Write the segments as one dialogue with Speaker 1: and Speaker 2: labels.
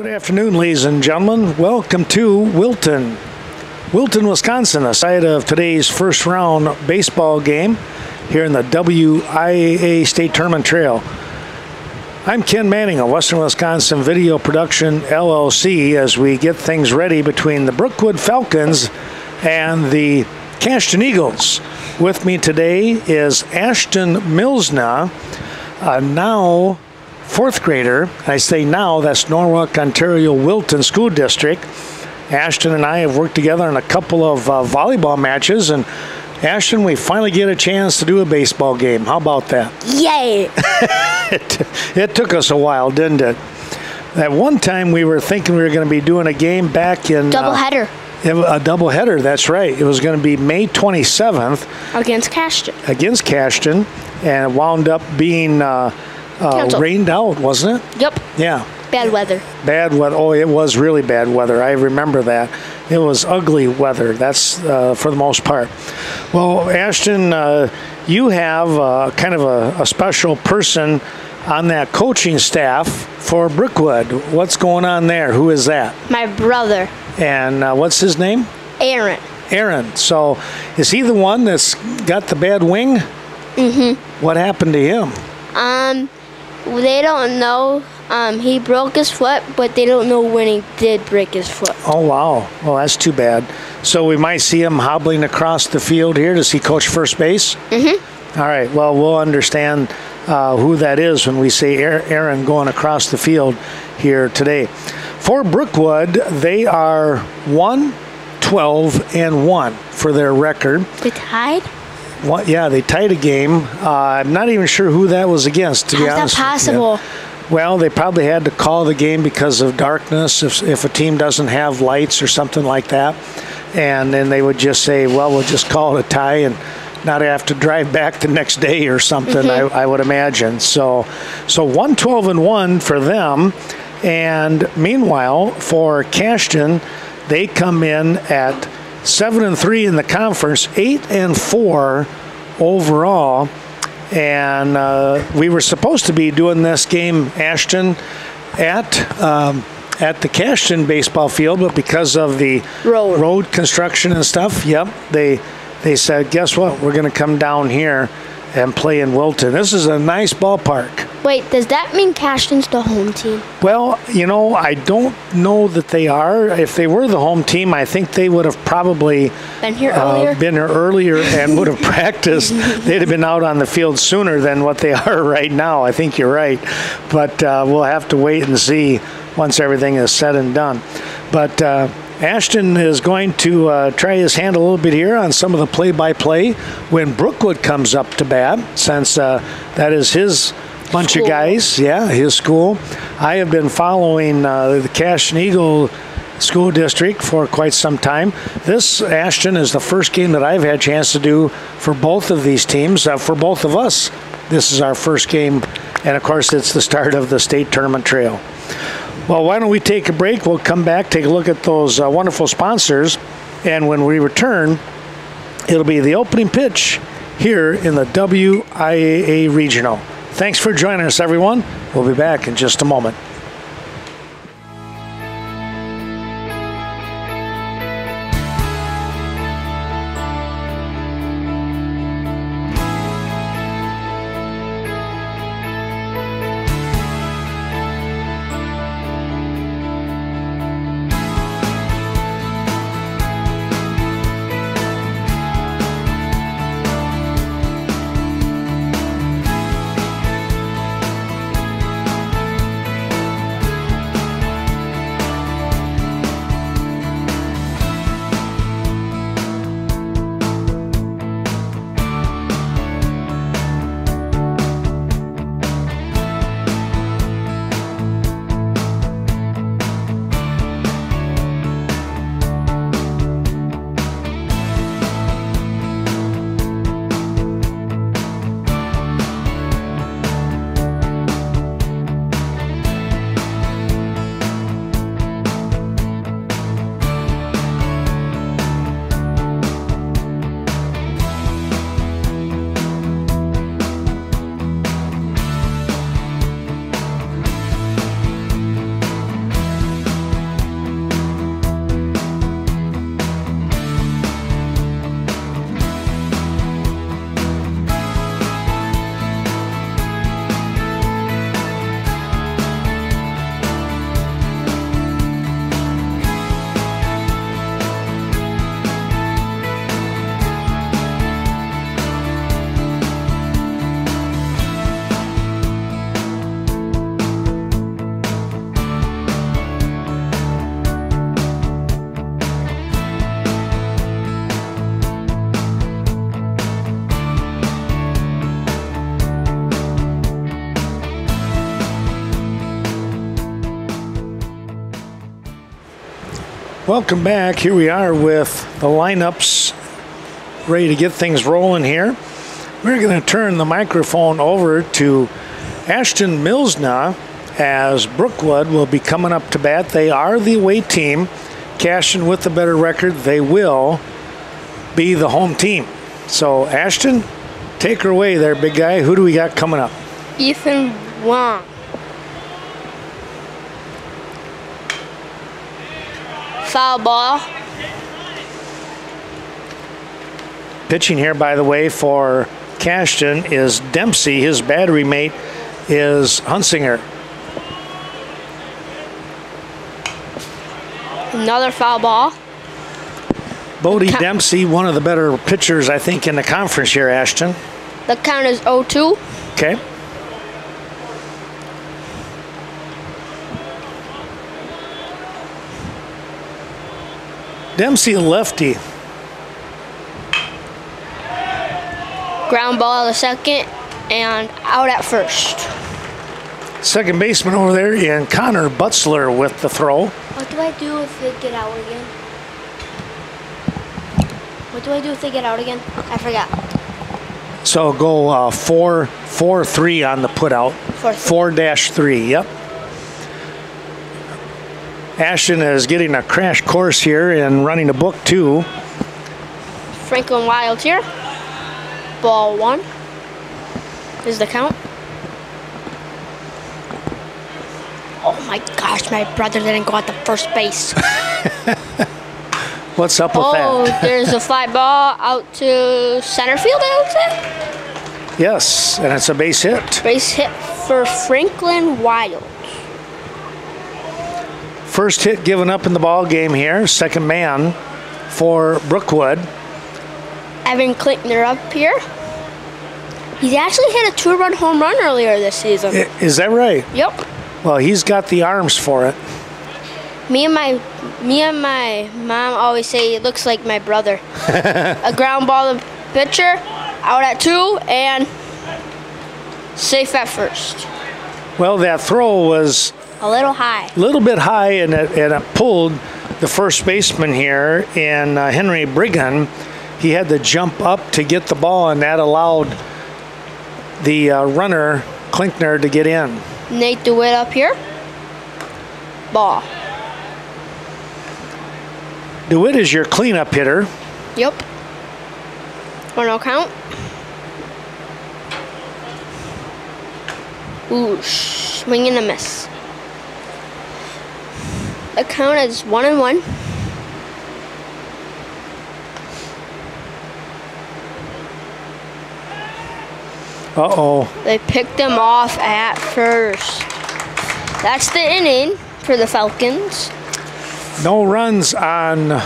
Speaker 1: Good afternoon, ladies and gentlemen. Welcome to Wilton, Wisconsin, the site of today's first round baseball game here in the WIAA State Tournament Trail. I'm Ken Manning of Western Wisconsin Video Production LLC as we get things ready between the Brookwood Falcons and the Cashton Eagles. With me today is Ashton Milsna, now fourth grader. I say now, that's Norwalk-Ontario-Wilton School District. Ashton and I have worked together on a couple of volleyball matches, and Ashton, we finally get a chance to do a baseball game. How about that?
Speaker 2: Yay!
Speaker 1: It took us a while, didn't it? At one time, we were thinking we were going to be doing a game back in...
Speaker 2: Doubleheader.
Speaker 1: A doubleheader, that's right. It was going to be May 27th.
Speaker 2: Against Cashton.
Speaker 1: Against Cashton, and it wound up being... rained out, wasn't it?
Speaker 2: Yep.
Speaker 1: Yeah.
Speaker 2: Bad weather.
Speaker 1: Bad weather. Oh, it was really bad weather. I remember that. It was ugly weather. That's for the most part. Well, Ashton, you have kind of a special person on that coaching staff for Brookwood. What's going on there? Who is that?
Speaker 2: My brother.
Speaker 1: And what's his name?
Speaker 2: Aaron.
Speaker 1: Aaron. So is he the one that's got the bad wing?
Speaker 2: Mm-hmm.
Speaker 1: What happened to him?
Speaker 2: They don't know. He broke his foot, but they don't know when he did break his foot.
Speaker 1: Oh, wow. Well, that's too bad. So we might see him hobbling across the field here. Does he coach first base?
Speaker 2: Mm-hmm.
Speaker 1: All right. Well, we'll understand who that is when we say Aaron going across the field here today. For Brookwood, they are 1-12-1 for their record.
Speaker 2: They tied?
Speaker 1: Yeah, they tied a game. I'm not even sure who that was against, to be honest.
Speaker 2: How's that possible?
Speaker 1: Well, they probably had to call the game because of darkness, if a team doesn't have lights or something like that. And then they would just say, well, we'll just call it a tie and not have to drive back the next day or something, I would imagine. So 1-12-1 for them. And meanwhile, for Cashton, they come in at 7-3 in the conference, 8-4 overall, and we were supposed to be doing this game, Ashton, at the Cashton baseball field, but because of the road construction and stuff, they said, guess what? We're going to come down here and play in Wilton. This is a nice ballpark.
Speaker 2: Wait, does that mean Cashton's the home team?
Speaker 1: Well, you know, I don't know that they are. If they were the home team, I think they would have probably
Speaker 2: been here
Speaker 1: earlier and would have practiced. They'd have been out on the field sooner than what they are right now. I think you're right. But we'll have to wait and see once everything is said and done. But Ashton is going to try his hand a little bit here on some of the play-by-play when Brookwood comes up to bat, since that is his bunch of guys, his school. I have been following the Cashton Eagle School District for quite some time. This, Ashton, is the first game that I've had a chance to do for both of these teams, for both of us. This is our first game, and of course it's the start of the State Tournament Trail. Well, why don't we take a break? We'll come back, take a look at those wonderful sponsors, and when we return, it'll be the opening pitch here in the WIAA Regional. Thanks for joining us, everyone. We'll be back in just a moment. Welcome back. Here we are with the lineups ready to get things rolling here. We're going to turn the microphone over to Ashton Milsna as Brookwood will be coming up to bat. They are the away team. Cashton with the better record. They will be the home team. So Ashton, take her away there, big guy. Who do we got coming up?
Speaker 2: Ethan Wong. Foul ball.
Speaker 1: Pitching here, by the way, for Cashton is Dempsey. His battery mate is Hunsinger.
Speaker 2: Another foul ball.
Speaker 1: Bodie Dempsey, one of the better pitchers, I think, in the conference here, Ashton.
Speaker 2: The count is 0-2.
Speaker 1: Okay. Dempsey, lefty.
Speaker 2: Ground ball to second and out at first.
Speaker 1: Second baseman over there in Connor Butzler with the throw.
Speaker 2: What do I do if they get out again? What do I do if they get out again? I forgot.
Speaker 1: So go 4-3 on the put out. 4-3, yep. Ashton is getting a crash course here and running a book too.
Speaker 2: Franklin Wild here. Ball 1 is the count. Oh my gosh, my brother didn't go at the first base.
Speaker 1: What's up with that?
Speaker 2: Oh, there's a fly ball out to center field, I would say.
Speaker 1: Yes, and it's a base hit.
Speaker 2: Base hit for Franklin Wild.
Speaker 1: First hit given up in the ball game here. Second man for Brookwood.
Speaker 2: Evan Klinkner up here. He's actually hit a 2-run home run earlier this season.
Speaker 1: Is that right?
Speaker 2: Yep.
Speaker 1: Well, he's got the arms for it.
Speaker 2: Me and my mom always say it looks like my brother. A ground ball to pitcher, out at 2, and safe at first.
Speaker 1: Well, that throw was
Speaker 2: a little high.
Speaker 1: A little bit high, and it pulled the first baseman here in Henry Brigham. He had to jump up to get the ball, and that allowed the runner, Klinkner, to get in.
Speaker 2: Nate DeWitt up here. Ball.
Speaker 1: DeWitt is your cleanup hitter.
Speaker 2: Yep. 1-0 count. Ooh, swing and a miss. The count is 1-1.
Speaker 1: Uh-oh.
Speaker 2: They picked him off at first. That's the inning for the Falcons.
Speaker 1: No runs on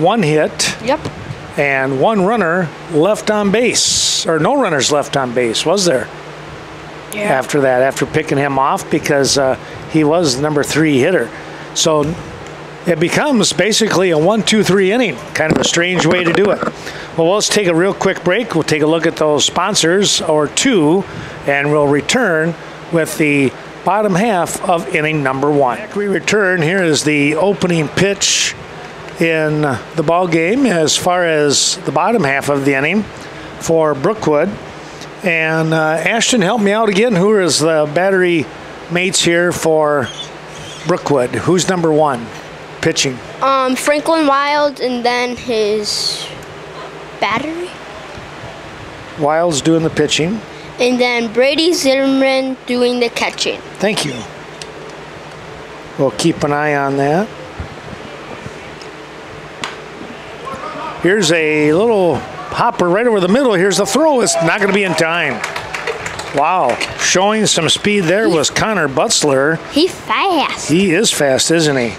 Speaker 1: one hit.
Speaker 2: Yep.
Speaker 1: And one runner left on base. Or no runners left on base, was there?
Speaker 2: Yeah.
Speaker 1: After that, after picking him off, because he was the number 3 hitter. So it becomes basically a 1-2-3 inning. Kind of a strange way to do it. Well, let's take a real quick break. We'll take a look at those sponsors or two, and we'll return with the bottom half of inning number 1. Back we return. Here is the opening pitch in the ball game as far as the bottom half of the inning for Brookwood. And Ashton, help me out again. Who is the battery mates here for Brookwood? Who's number 1 pitching?
Speaker 2: Franklin Wild, and then his battery.
Speaker 1: Wild's doing the pitching.
Speaker 2: And then Brady Zimmerman doing the catching.
Speaker 1: Thank you. We'll keep an eye on that. Here's a little hopper right over the middle. Here's the throw. It's not going to be in time. Wow. Showing some speed there was Connor Butzler.
Speaker 2: He's fast.
Speaker 1: He is fast, isn't he?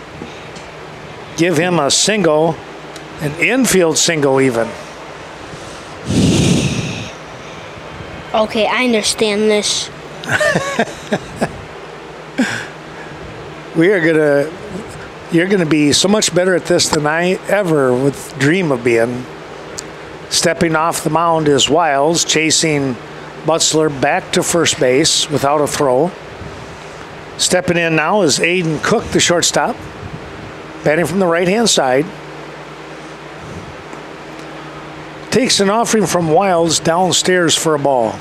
Speaker 1: Give him a single, an infield single even.
Speaker 2: Okay, I understand this.
Speaker 1: You're gonna be so much better at this than I ever would dream of being. Stepping off the mound is Wiles, chasing Butzler back to first base without a throw. Stepping in now is Aiden Cook, the shortstop. batting from the right-hand side. Takes an offering from Wilds downstairs for a ball.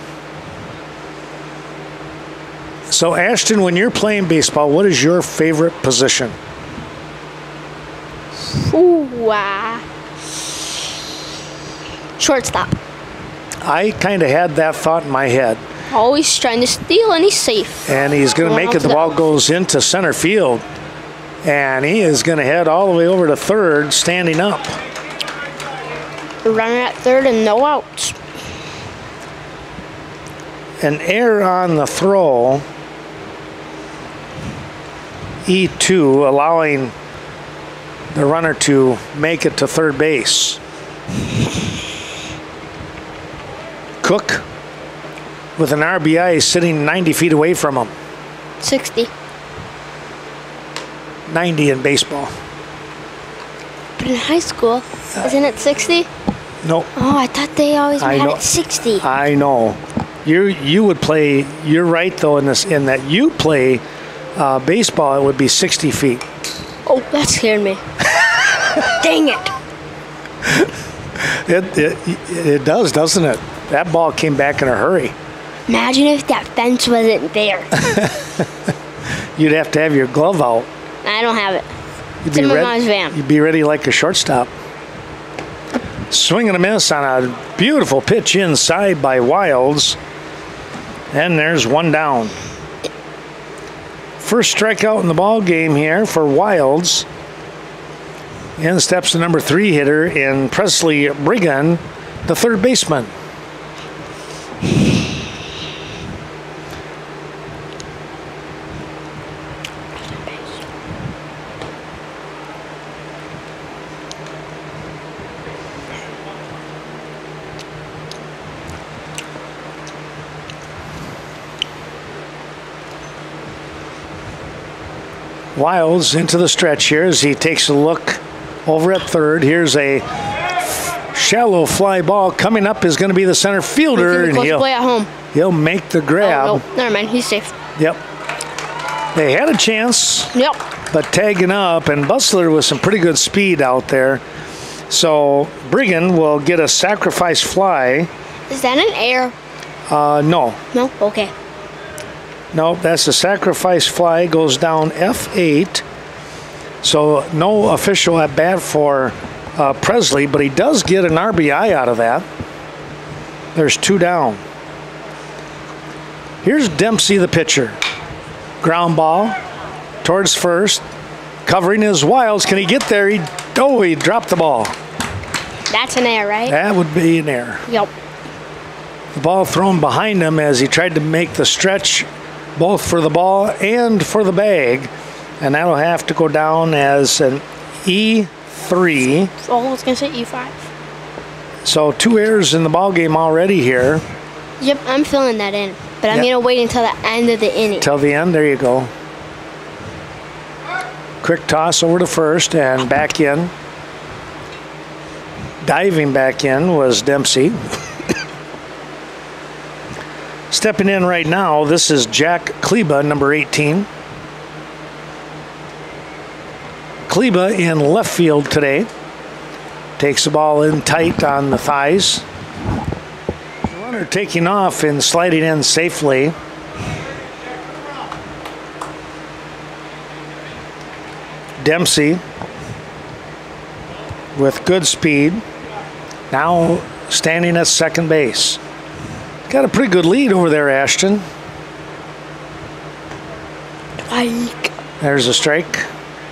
Speaker 1: So, Ashton, when you're playing baseball, what is your favorite position?
Speaker 2: Ooh, shortstop.
Speaker 1: I kind of had that thought in my head.
Speaker 2: Always trying to steal, and he's safe.
Speaker 1: And he's going to make it. The ball goes into center field. And he is going to head all the way over to third, standing up.
Speaker 2: Runner at third and no outs.
Speaker 1: An error on the throw. E2, allowing the runner to make it to third base. Cook with an RBI sitting 90 feet away from him.
Speaker 2: 60.
Speaker 1: 90 in baseball.
Speaker 2: But in high school, isn't it 60?
Speaker 1: No.
Speaker 2: Oh, I thought they always had it 60.
Speaker 1: I know. You would play. You're right though in that you play baseball. It would be 60 feet.
Speaker 2: Oh, that scared me. Dang it.
Speaker 1: It does, doesn't it? That ball came back in a hurry.
Speaker 2: Imagine if that fence wasn't there.
Speaker 1: You'd have to have your glove out.
Speaker 2: I don't have it.
Speaker 1: You'd
Speaker 2: It's in my mom's van.
Speaker 1: You'd be ready like a shortstop. Swing and a miss on a beautiful pitch inside by Wilds. And there's one down. First strikeout in the ball game here for Wilds. In steps the number 3 hitter in Presley Brigham, the third baseman. Wilds into the stretch here as he takes a look over at third. Here's a shallow fly ball. Coming up is going to be the center fielder. And
Speaker 2: play at home.
Speaker 1: He'll make the grab.
Speaker 2: Oh, no. Never mind. He's safe.
Speaker 1: Yep. They had a chance.
Speaker 2: Yep.
Speaker 1: But tagging up, and Bustler with some pretty good speed out there. So Brigham will get a sacrifice fly.
Speaker 2: Is that an error?
Speaker 1: No.
Speaker 2: No? Okay.
Speaker 1: No, that's a sacrifice fly. Goes down F8. So no official at bat for Presley, but he does get an RBI out of that. There's 2 down. Here's Dempsey, the pitcher. Ground ball towards first. Covering his Wilds. Can he get there? He dropped the ball.
Speaker 2: That's an error, right?
Speaker 1: That would be an error.
Speaker 2: Yep.
Speaker 1: The ball thrown behind him as he tried to make the stretch both for the ball and for the bag. And that'll have to go down as an E3.
Speaker 2: Oh, I was going to say E5.
Speaker 1: So 2 errors in the ball game already here.
Speaker 2: Yep, I'm filling that in. But I'm going to wait until the end of the inning.
Speaker 1: Till the end, there you go. Quick toss over to first and back in. Diving back in was Dempsey. Stepping in right now, this is Jack Kleba, number 18. Kleba in left field today. Takes the ball in tight on the thighs. The runner taking off and sliding in safely. Dempsey with good speed. Now standing at second base. Got a pretty good lead over there, Ashton. There's a strike.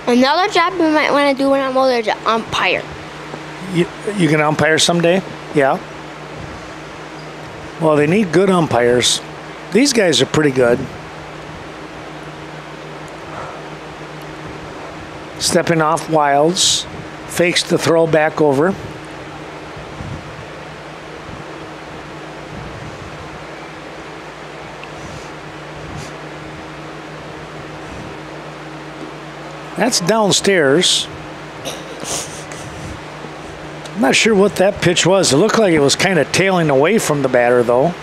Speaker 2: Another job we might want to do when I'm older is umpire.
Speaker 1: You can umpire someday? Yeah. Well, they need good umpires. These guys are pretty good. Stepping off Wilds. Fakes the throw back over. That's downstairs. I'm not sure what that pitch was. It looked like it was kind of tailing away from the batter, though.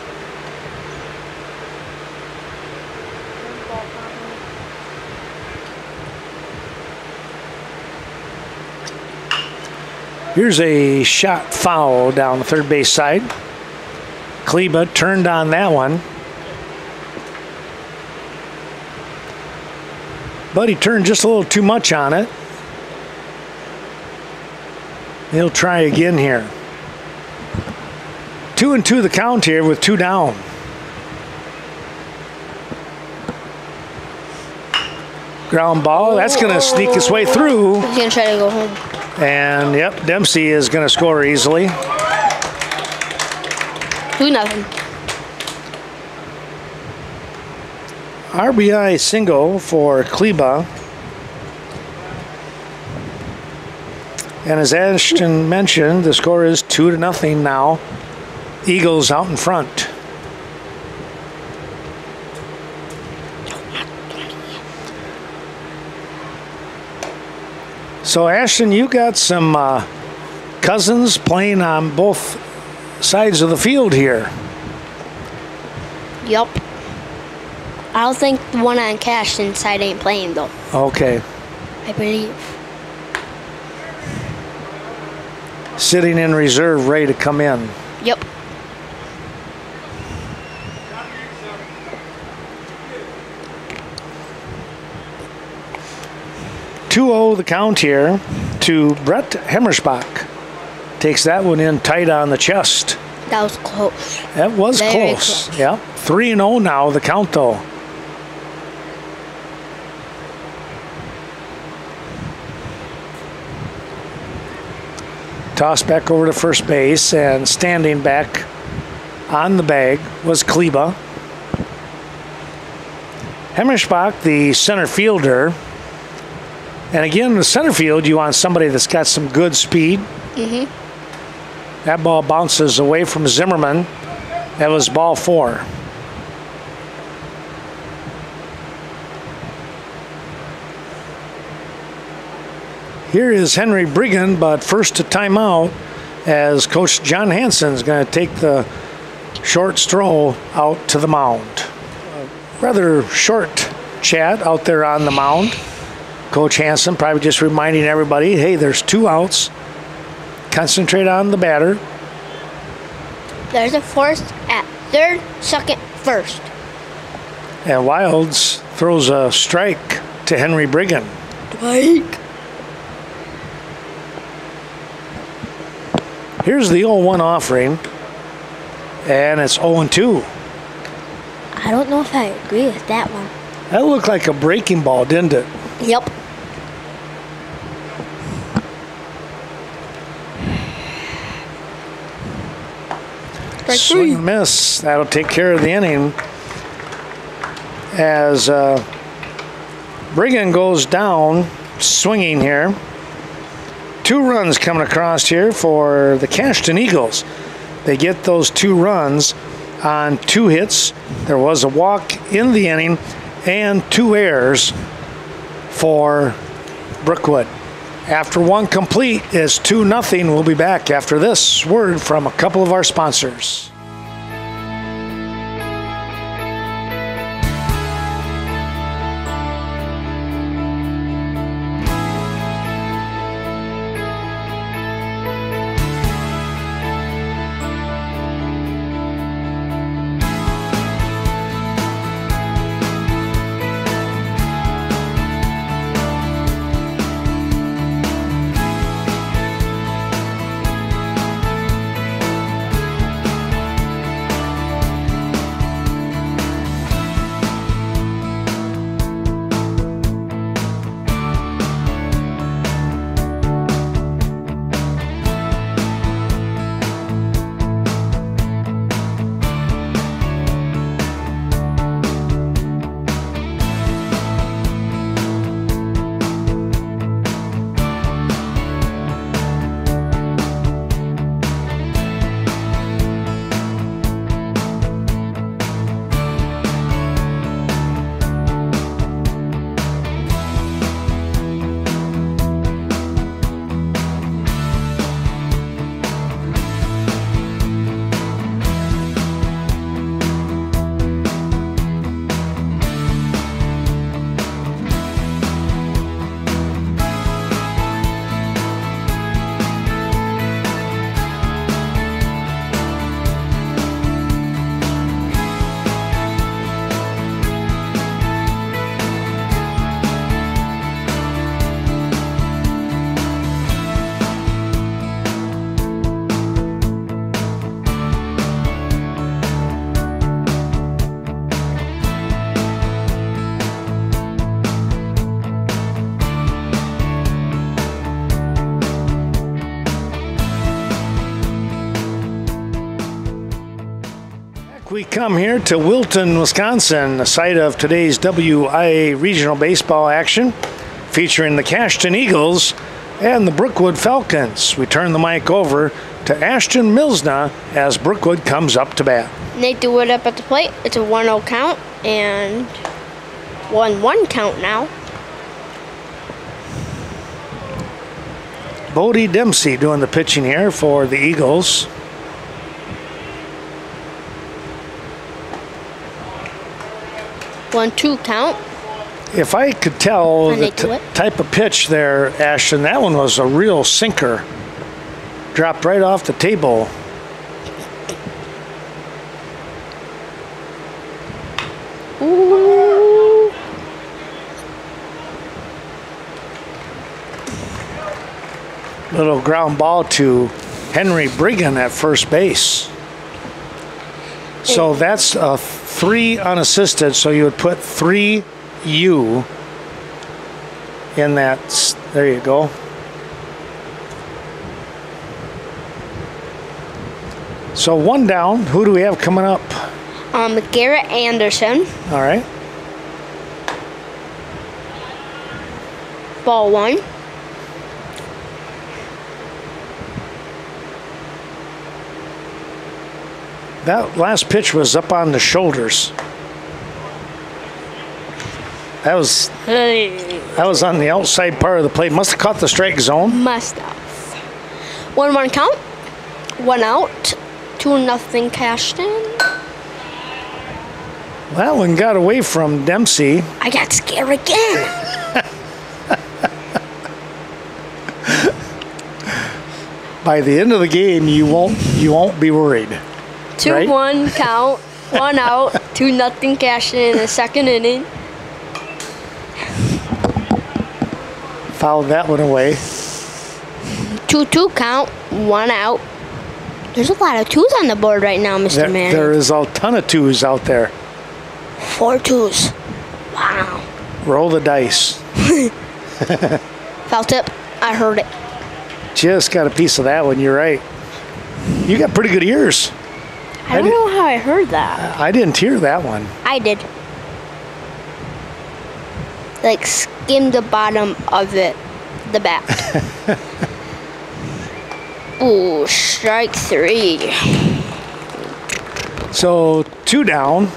Speaker 1: Here's a shot foul down the third base side. Kleba turned on that one. But he turned just a little too much on it. He'll try again here. 2-2 the count here with 2 down. Ground ball. That's going to sneak its way through.
Speaker 2: He's going to try to go home.
Speaker 1: And, yep, Dempsey is going to score easily.
Speaker 2: 2-0.
Speaker 1: RBI single for Kleba. And as Ashton mentioned, the score is 2-0 now. Eagles out in front. So Ashton, you got some cousins playing on both sides of the field here.
Speaker 2: Yup. I don't think the one on Cashton side ain't playing though.
Speaker 1: Okay.
Speaker 2: I believe.
Speaker 1: Sitting in reserve, ready to come in.
Speaker 2: Yep.
Speaker 1: The count here to Brett Hemmersbach. Takes that one in tight on the chest.
Speaker 2: That was close.
Speaker 1: That was
Speaker 2: Very
Speaker 1: close.
Speaker 2: close.
Speaker 1: Yeah. 3-0 now, the count though. Toss back over to first base, and standing back on the bag was Kleba. Hemmersbach, the center fielder. And again, in the center field, you want somebody that's got some good speed.
Speaker 2: Mm-hmm.
Speaker 1: That ball bounces away from Zimmerman. That was ball 4. Here is Henry Brigham, but first to timeout as Coach John Hansen's going to take the short stroll out to the mound. A rather short chat out there on the mound. Coach Hansen probably just reminding everybody, hey, there's 2 outs. Concentrate on the batter.
Speaker 2: There's a first at third, second, first.
Speaker 1: And Wilds throws a strike to Henry Brigham.
Speaker 2: Strike.
Speaker 1: Here's the 0-1 offering. And it's 0-2.
Speaker 2: I don't know if I agree with that one.
Speaker 1: That looked like a breaking ball, didn't it?
Speaker 2: Yep.
Speaker 1: Swing and miss. That'll take care of the inning. As Brigham goes down, swinging here. 2 runs coming across here for the Cashton Eagles. They get those 2 runs on 2 hits. There was a walk in the inning and 2 errors for Brookwood. After 1 complete, it's 2-0. We'll be back after this word from a couple of our sponsors. come here to Wilton, Wisconsin, the site of today's WIA regional baseball action, featuring the Cashton Eagles and the Brookwood Falcons. We turn the mic over to Ashton Milsna as Brookwood comes up to bat.
Speaker 2: Nate DeWitt up at the plate. It's a 1-0 count and 1-1 count now.
Speaker 1: Bodie Dempsey doing the pitching here for the Eagles.
Speaker 2: One-two count.
Speaker 1: If I could tell
Speaker 2: And
Speaker 1: the
Speaker 2: they do it.
Speaker 1: type of pitch there, Ashton, that one was a real sinker. Dropped right off the table.
Speaker 2: Ooh.
Speaker 1: Little ground ball to Henry Brigham at first base. So that's a 3 unassisted, so you would put 3U in that. There you go. So 1 down. Who do we have coming up?
Speaker 2: Garrett Anderson.
Speaker 1: All right.
Speaker 2: Ball 1.
Speaker 1: That last pitch was up on the shoulders. That was on the outside part of the plate. Must have caught the strike zone.
Speaker 2: Must have. 1-1 count. 1 out. 2-0 Cashton.
Speaker 1: That one got away from Dempsey.
Speaker 2: I got scared again.
Speaker 1: By the end of the game, you won't be worried.
Speaker 2: 2-1 count. 1 out. 2-0 Cashton in the second inning.
Speaker 1: Fouled that one away.
Speaker 2: 2-2 count. 1 out. There's a lot of 2s on the board right now, Mr. Manning.
Speaker 1: There is a ton of 2s out there.
Speaker 2: 4 2s. Wow.
Speaker 1: Roll the dice.
Speaker 2: Felt it. I heard it.
Speaker 1: Just got a piece of that one. You're right. You got pretty good ears.
Speaker 2: I don't know how I heard that.
Speaker 1: I didn't hear that one.
Speaker 2: I did. Like, skimmed the bottom of it. The bat. Ooh, strike 3.
Speaker 1: So 2 down.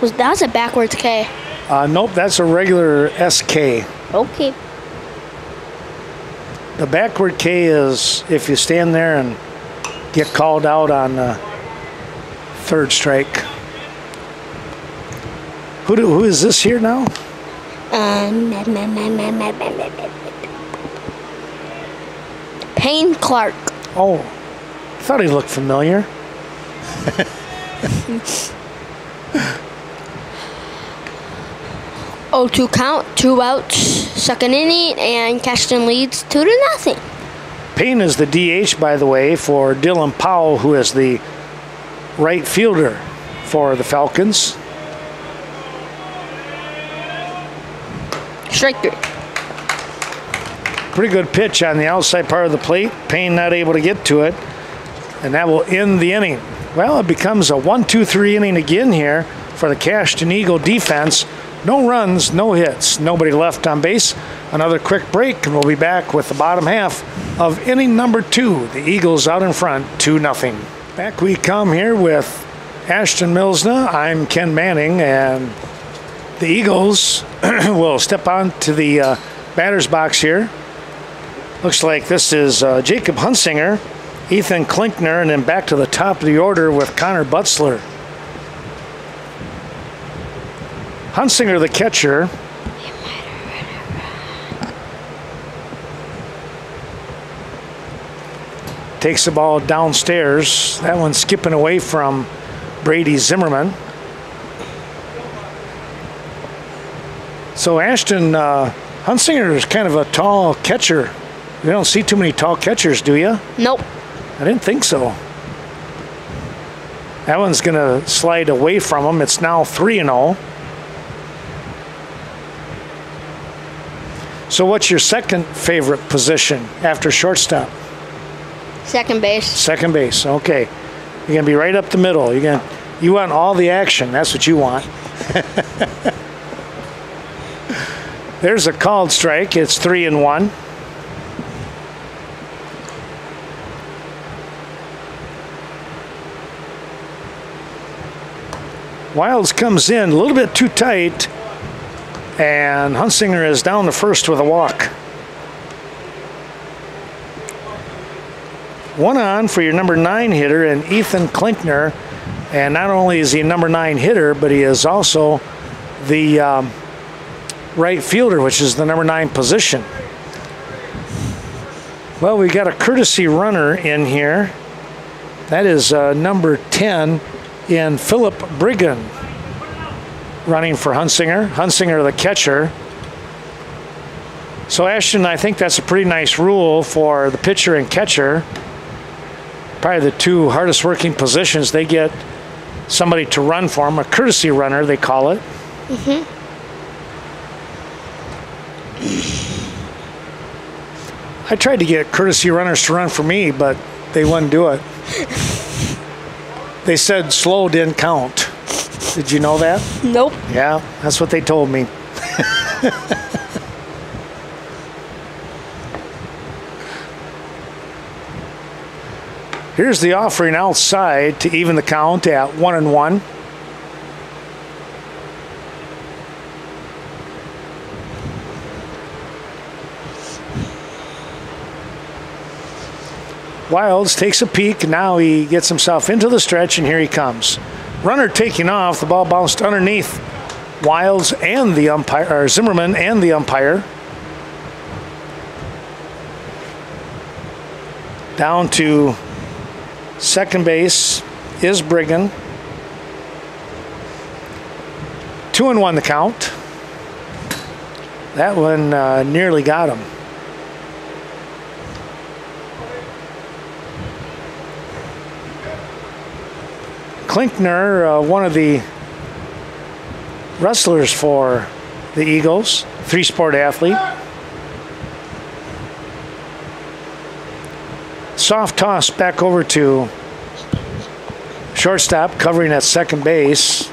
Speaker 2: That was a backwards K.
Speaker 1: Nope, that's a regular SK.
Speaker 2: Okay.
Speaker 1: The backward K is if you stand there and get called out on the 3rd strike. Who is this here now?
Speaker 2: Payne Clark.
Speaker 1: Oh, I thought he looked familiar.
Speaker 2: 0-2 count, 2 outs, second inning, and Cashton leads 2-0.
Speaker 1: Payne is the DH, by the way, for Dylan Powell, who is the right fielder for the Falcons.
Speaker 2: Strike 3.
Speaker 1: Pretty good pitch on the outside part of the plate. Payne not able to get to it, and that will end the inning. Well, it becomes a 1-2-3 inning again here for the Cashton Eagle defense. No runs, no hits, nobody left on base. Another quick break, and we'll be back with the bottom half of inning number 2. The Eagles out in front, 2-0. Back we come here with Ashton Milsna. I'm Ken Manning, and the Eagles will step on to the batter's box here. Looks like this is Jacob Hunsinger, Ethan Klinkner, and then back to the top of the order with Connor Butzler. Hunsinger, the catcher. Takes the ball downstairs. That one's skipping away from Brady Zimmerman. So Ashton, Hunsinger is kind of a tall catcher. You don't see too many tall catchers, do you?
Speaker 2: Nope.
Speaker 1: I didn't think so. That one's going to slide away from him. It's now 3-0. So what's your second favorite position after shortstop?
Speaker 2: Second base.
Speaker 1: Second base, okay. You're going to be right up the middle. You want all the action. That's what you want. There's a called strike. It's 3-1. Wilds comes in a little bit too tight, and Hunsinger is down to first with a walk. One on for your number 9 hitter, and Ethan Klinkner. And not only is he a number 9 hitter, but he is also the right fielder, which is the number 9 position. Well, we got a courtesy runner in here. That is number 10 in Philip Briggan running for Hunsinger. Hunsinger, the catcher. So, Ashton, I think that's a pretty nice rule for the pitcher and catcher. Probably the two hardest working positions. They get somebody to run for them, a courtesy runner, they call it. I tried to get courtesy runners to run for me, but they wouldn't do it. They said slow didn't count. Did you know that?
Speaker 2: Nope.
Speaker 1: Yeah, that's what they told me. Here's the offering outside to even the count at 1-1. Wilds takes a peek. Now he gets himself into the stretch, and here he comes. Runner taking off. The ball bounced underneath Wilds and the umpire, or Zimmerman and the umpire. Down to second base is Briggan. 2-1 the count. That one nearly got him. Klinkner, one of the wrestlers for the Eagles, 3-sport athlete. Soft toss back over to shortstop, covering at second base,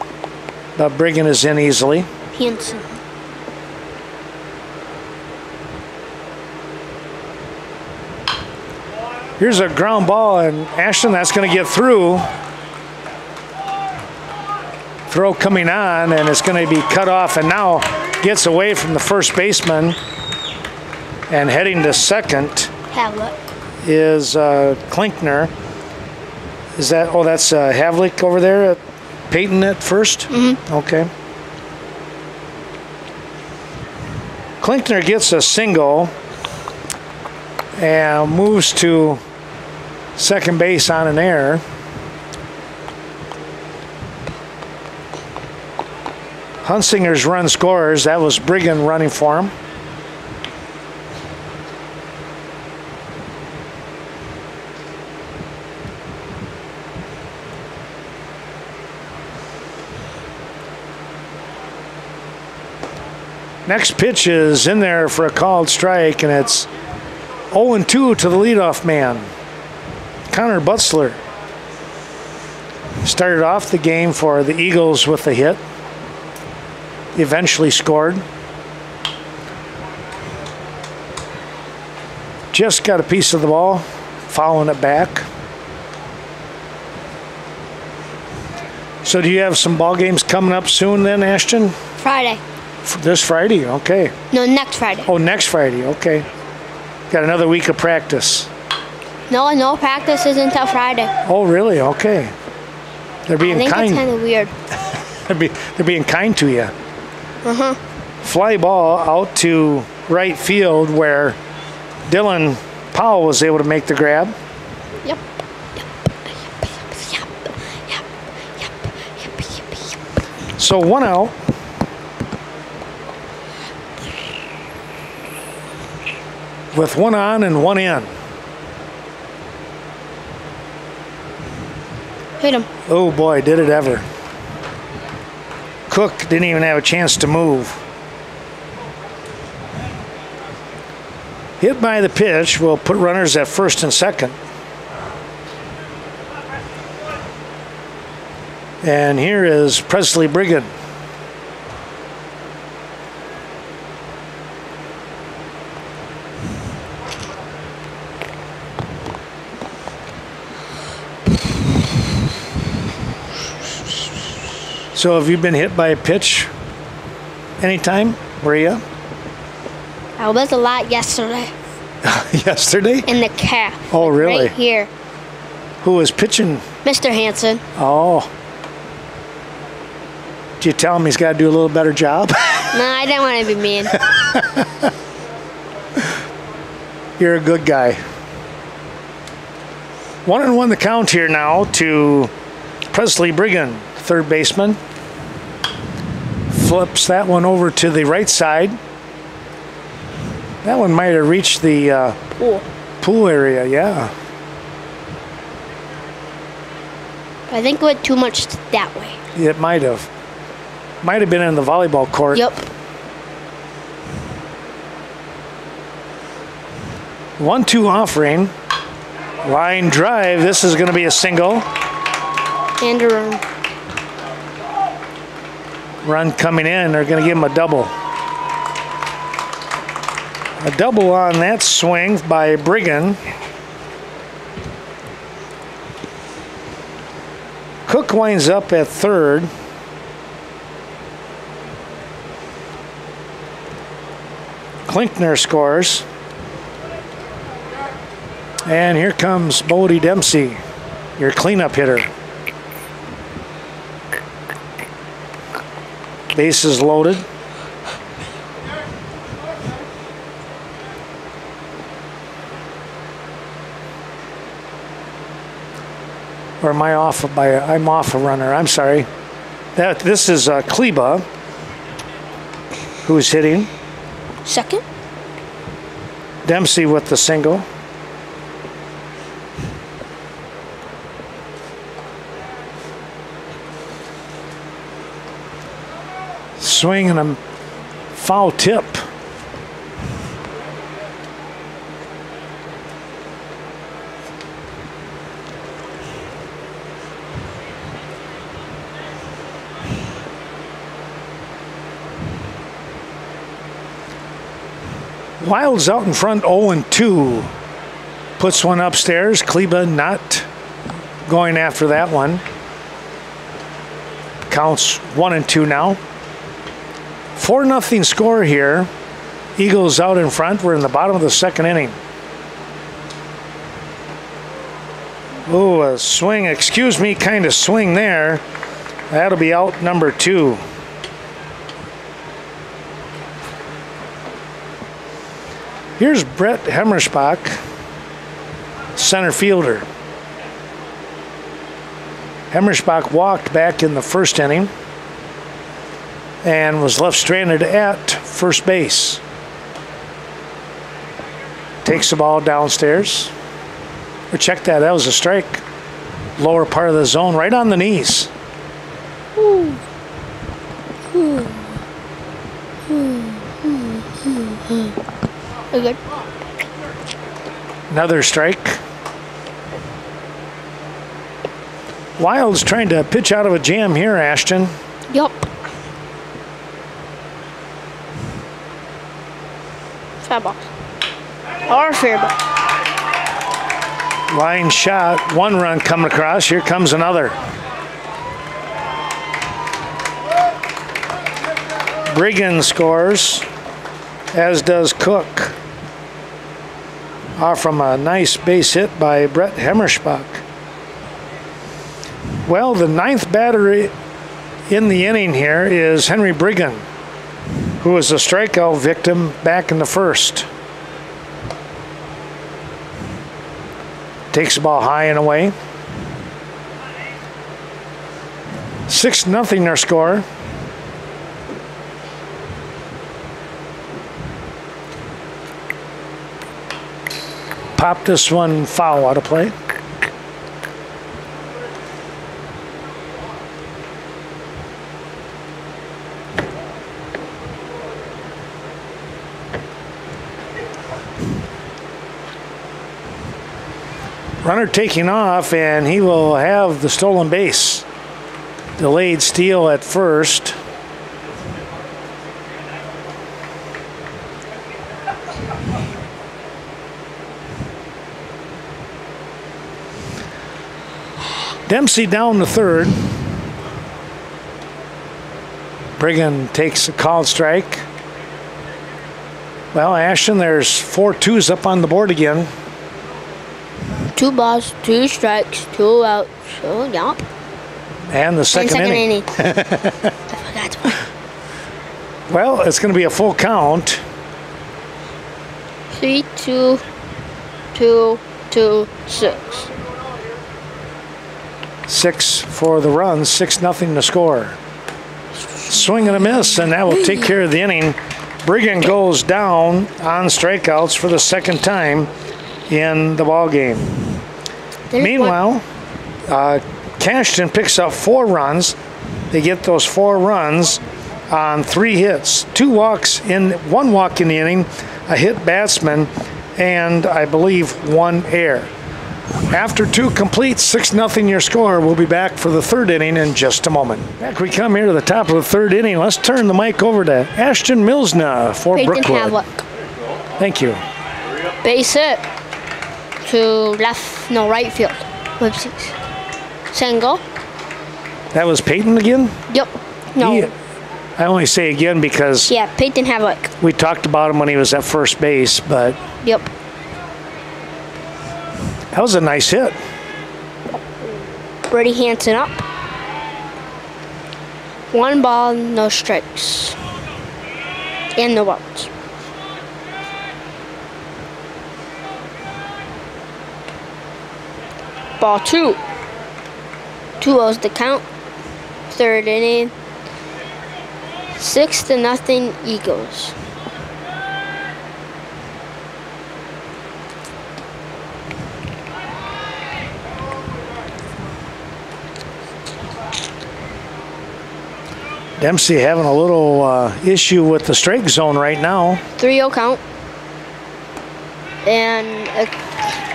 Speaker 1: but Briggan is in easily.
Speaker 2: Hanson.
Speaker 1: Here's a ground ball, and Ashton, that's going to get through. Throw coming on, and it's going to be cut off, and now gets away from the first baseman, and heading to second is Klinkner. Is that, oh, that's Havlik over there, Peyton at first?
Speaker 2: Mm-hmm.
Speaker 1: Okay. Klinkner gets a single and moves to second base on an error. Hunsinger's run scores. That was Briggan running for him. Next pitch is in there for a called strike, and it's 0-2 to the leadoff man, Connor Butzler. Started off the game for the Eagles with a hit. Eventually scored. Just got a piece of the ball, fouling it back. So do you have some ball games coming up soon then, Ashton?
Speaker 2: Friday.
Speaker 1: This Friday, okay.
Speaker 2: No, next Friday.
Speaker 1: Oh, next Friday, okay. Got another week of practice.
Speaker 2: No practice isn't until Friday.
Speaker 1: Oh, really? Okay. They're being kind.
Speaker 2: I think it's kind of weird.
Speaker 1: They're being kind to you.
Speaker 2: Uh-huh.
Speaker 1: Fly ball out to right field where Dylan Powell was able to make the grab.
Speaker 2: Yep.
Speaker 1: So 1 out. With 1 on and 1 in.
Speaker 2: Hit him.
Speaker 1: Oh boy, did it ever. Cook didn't even have a chance to move. Hit by the pitch will put runners at first and second. And here is Presley Brigham. So have you been hit by a pitch anytime, Maria?
Speaker 2: I was a lot yesterday.
Speaker 1: Yesterday?
Speaker 2: In the calf.
Speaker 1: Oh, really?
Speaker 2: Right here.
Speaker 1: Who was pitching?
Speaker 2: Mr. Hansen.
Speaker 1: Oh. Did you tell him he's got to do a little better job?
Speaker 2: No, I didn't want to be mean.
Speaker 1: You're a good guy. 1-1 the count here now to Presley Brigham, third baseman. Flips that one over to the right side. That one might have reached the pool area, yeah.
Speaker 2: I think it went too much that way.
Speaker 1: It might have. Might have been in the volleyball court.
Speaker 2: Yep.
Speaker 1: 1-2 offering. Line drive. This is going to be a single.
Speaker 2: And a run.
Speaker 1: Run coming in. They're going to give him a double. A double on that swing by Brigham. Cook winds up at third. Klinkner scores. And here comes Bodie Dempsey, your cleanup hitter. Bases loaded. Or am I off by? I'm off a runner. I'm sorry. This is Kleba, who's hitting.
Speaker 2: Second.
Speaker 1: Dempsey with the single. Swing and a foul tip. Wild's out in front 0-2. Puts one upstairs. Kleba not going after that one. Counts 1-2 now. 4-0 score here. Eagles out in front. We're in the bottom of the second inning. Oh, a swing, excuse me, kind of swing there. That'll be out number 2. Here's Brett Hemmersbach, center fielder. Hemmersbach walked back in the first inning and was left stranded at first base. Takes the ball downstairs. Or check that, that was a strike. Lower part of the zone, right on the knees.
Speaker 2: Ooh. Ooh. Good.
Speaker 1: Another strike. Wild's trying to pitch out of a jam here, Ashton.
Speaker 2: Yup. Fair ball. Or fair ball.
Speaker 1: Line shot, 1 run coming across. Here comes another. Brigham scores, as does Cook. Off from a nice base hit by Brett Hemmersbach. Well, the 9th batter in the inning here is Henry Brigham, who was a strikeout victim back in the first. Takes the ball high and away. 6-0 their score. Popped this one foul out of play. Runner taking off, and he will have the stolen base. Delayed steal at first. Dempsey down the third. Brigham takes a called strike. Well, Ashton, there's 4 twos up on the board again.
Speaker 2: 2 balls, 2 strikes, 2 outs. Oh, yup.
Speaker 1: And the second inning.
Speaker 2: I forgot one.
Speaker 1: Well, it's going to be a full count.
Speaker 2: 3, 2, 2, 2, 6.
Speaker 1: 6 for the run, 6-0 to score. Swing and a miss, and that will take care of the inning. Brigham goes down on strikeouts for the second time in the ball game. Meanwhile, Cashton picks up 4 runs. They get those 4 runs on 3 hits, 2 walks in 1 walk in the inning, a hit batsman, and I believe 1 error. After 2 complete, 6-0 your score. We'll be back for the 3rd inning in just a moment. Back we come here to the top of the 3rd inning. Let's turn the mic over to Ashton Milsna for Brookwood. Thank you.
Speaker 2: Base hit to right field. Whoopsies. Single.
Speaker 1: That was Peyton again?
Speaker 2: Yep. No.
Speaker 1: I only say again because
Speaker 2: Peyton Havlick.
Speaker 1: We talked about him when he was at first base, but
Speaker 2: yep.
Speaker 1: That was a nice hit.
Speaker 2: Brady Hansen up. 1 ball, no strikes. And no outs. Ball 2. 2-0's the count. 3rd inning. 6-0 Eagles.
Speaker 1: Dempsey having a little issue with the strike zone right now.
Speaker 2: 3-0 count. And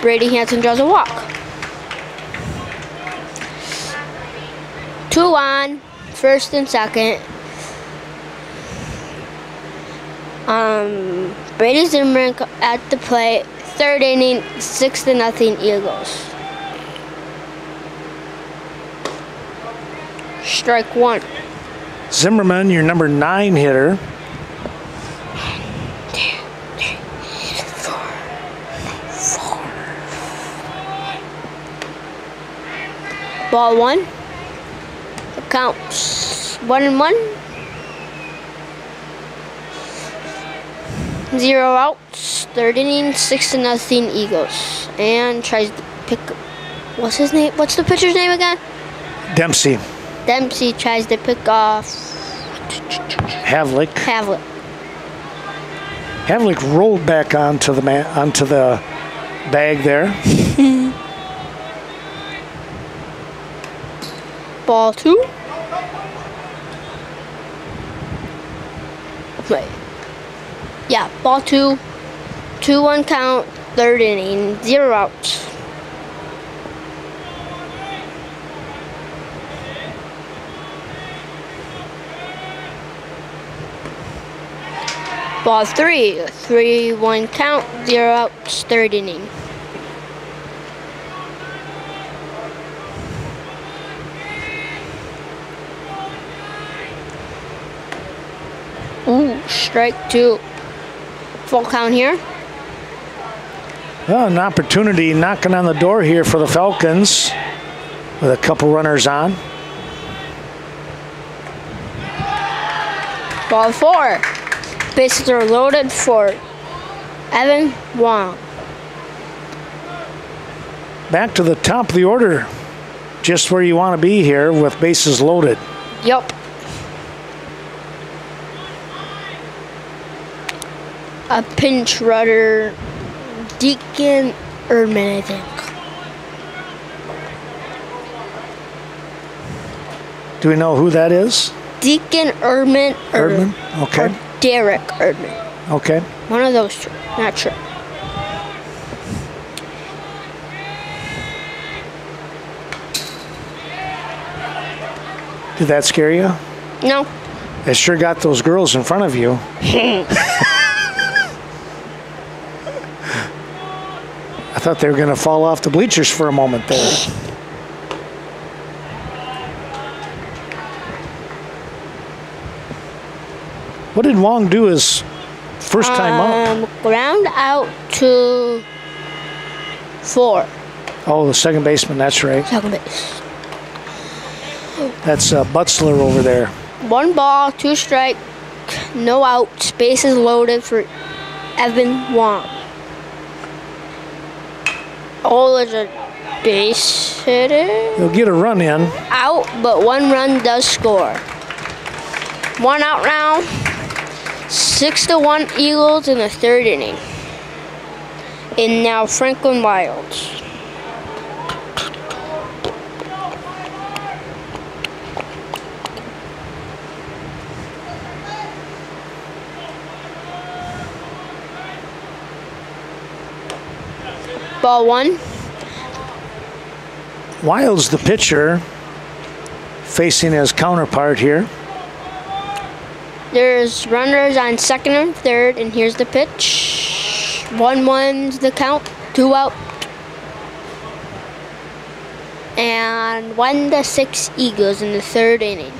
Speaker 2: Brady Hansen draws a walk. 2 on, 1st and 2nd. Brady Zimmerman at the plate. 3rd inning, 6-0 Eagles. Strike 1.
Speaker 1: Zimmerman, your number 9 hitter.
Speaker 2: 1, 2, 3, 4. Ball 1. The counts 1-1. 0 outs. 3rd inning, 6-0 Eagles. And tries to pick. What's his name? What's the pitcher's name again?
Speaker 1: Dempsey.
Speaker 2: Dempsey tries to pick off
Speaker 1: Havlick. Havlick rolled back onto the bag there.
Speaker 2: Ball 2. Wait. Yeah, ball 2. 2-1 count. 3rd inning. 0 outs. Ball 3, 3-1 count, 0 outs, 3rd inning. Ooh, strike 2. Full count here.
Speaker 1: Well, an opportunity knocking on the door here for the Falcons with a couple runners on.
Speaker 2: Ball 4. Bases are loaded for Evan Wong.
Speaker 1: Back to the top of the order. Just where you want to be here with bases loaded.
Speaker 2: Yup. A pinch runner, Deacon Erdman, I think.
Speaker 1: Do we know who that is?
Speaker 2: Deacon Erdman.
Speaker 1: Erdman? Okay.
Speaker 2: Or Derek Erdman.
Speaker 1: Okay.
Speaker 2: One of those two. Not sure.
Speaker 1: Did that scare you?
Speaker 2: No.
Speaker 1: It sure got those girls in front of you. I thought they were going to fall off the bleachers for a moment there. What did Wong do his first time up?
Speaker 2: Ground out to 4.
Speaker 1: Oh, the second baseman, that's right.
Speaker 2: Second base.
Speaker 1: That's Butzler over there.
Speaker 2: 1 ball, 2 strike, no outs. Bases loaded for Evan Wong. Oh, there's a base hitter.
Speaker 1: He'll get a run in.
Speaker 2: Out, but 1 run does score. 1 out now. 6-1 Eagles in the 3rd inning. And now Franklin Wilds. Ball 1.
Speaker 1: Wilds, the pitcher, facing his counterpart here.
Speaker 2: There's runners on 2nd and 3rd, and here's the pitch. 1-1's the count, 2 out. And 1-6 Eagles in the 3rd inning.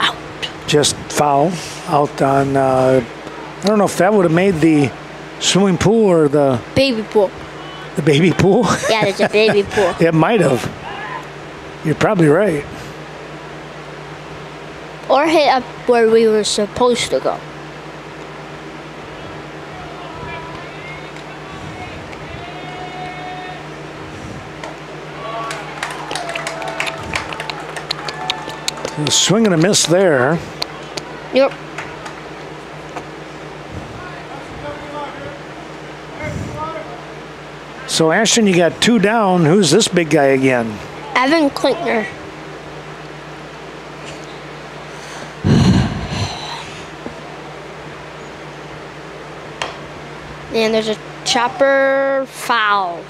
Speaker 2: Out.
Speaker 1: Just foul out on, I don't know if that would have made the swimming pool or the
Speaker 2: Baby pool.
Speaker 1: baby pool.
Speaker 2: Yeah, there's a baby pool.
Speaker 1: It might have. You're probably right.
Speaker 2: Or hit up where we were supposed to go.
Speaker 1: A swing and a miss there.
Speaker 2: Yep.
Speaker 1: So, Ashton, you got 2 down. Who's this big guy again?
Speaker 2: Evan Klinkner. And there's a chopper foul.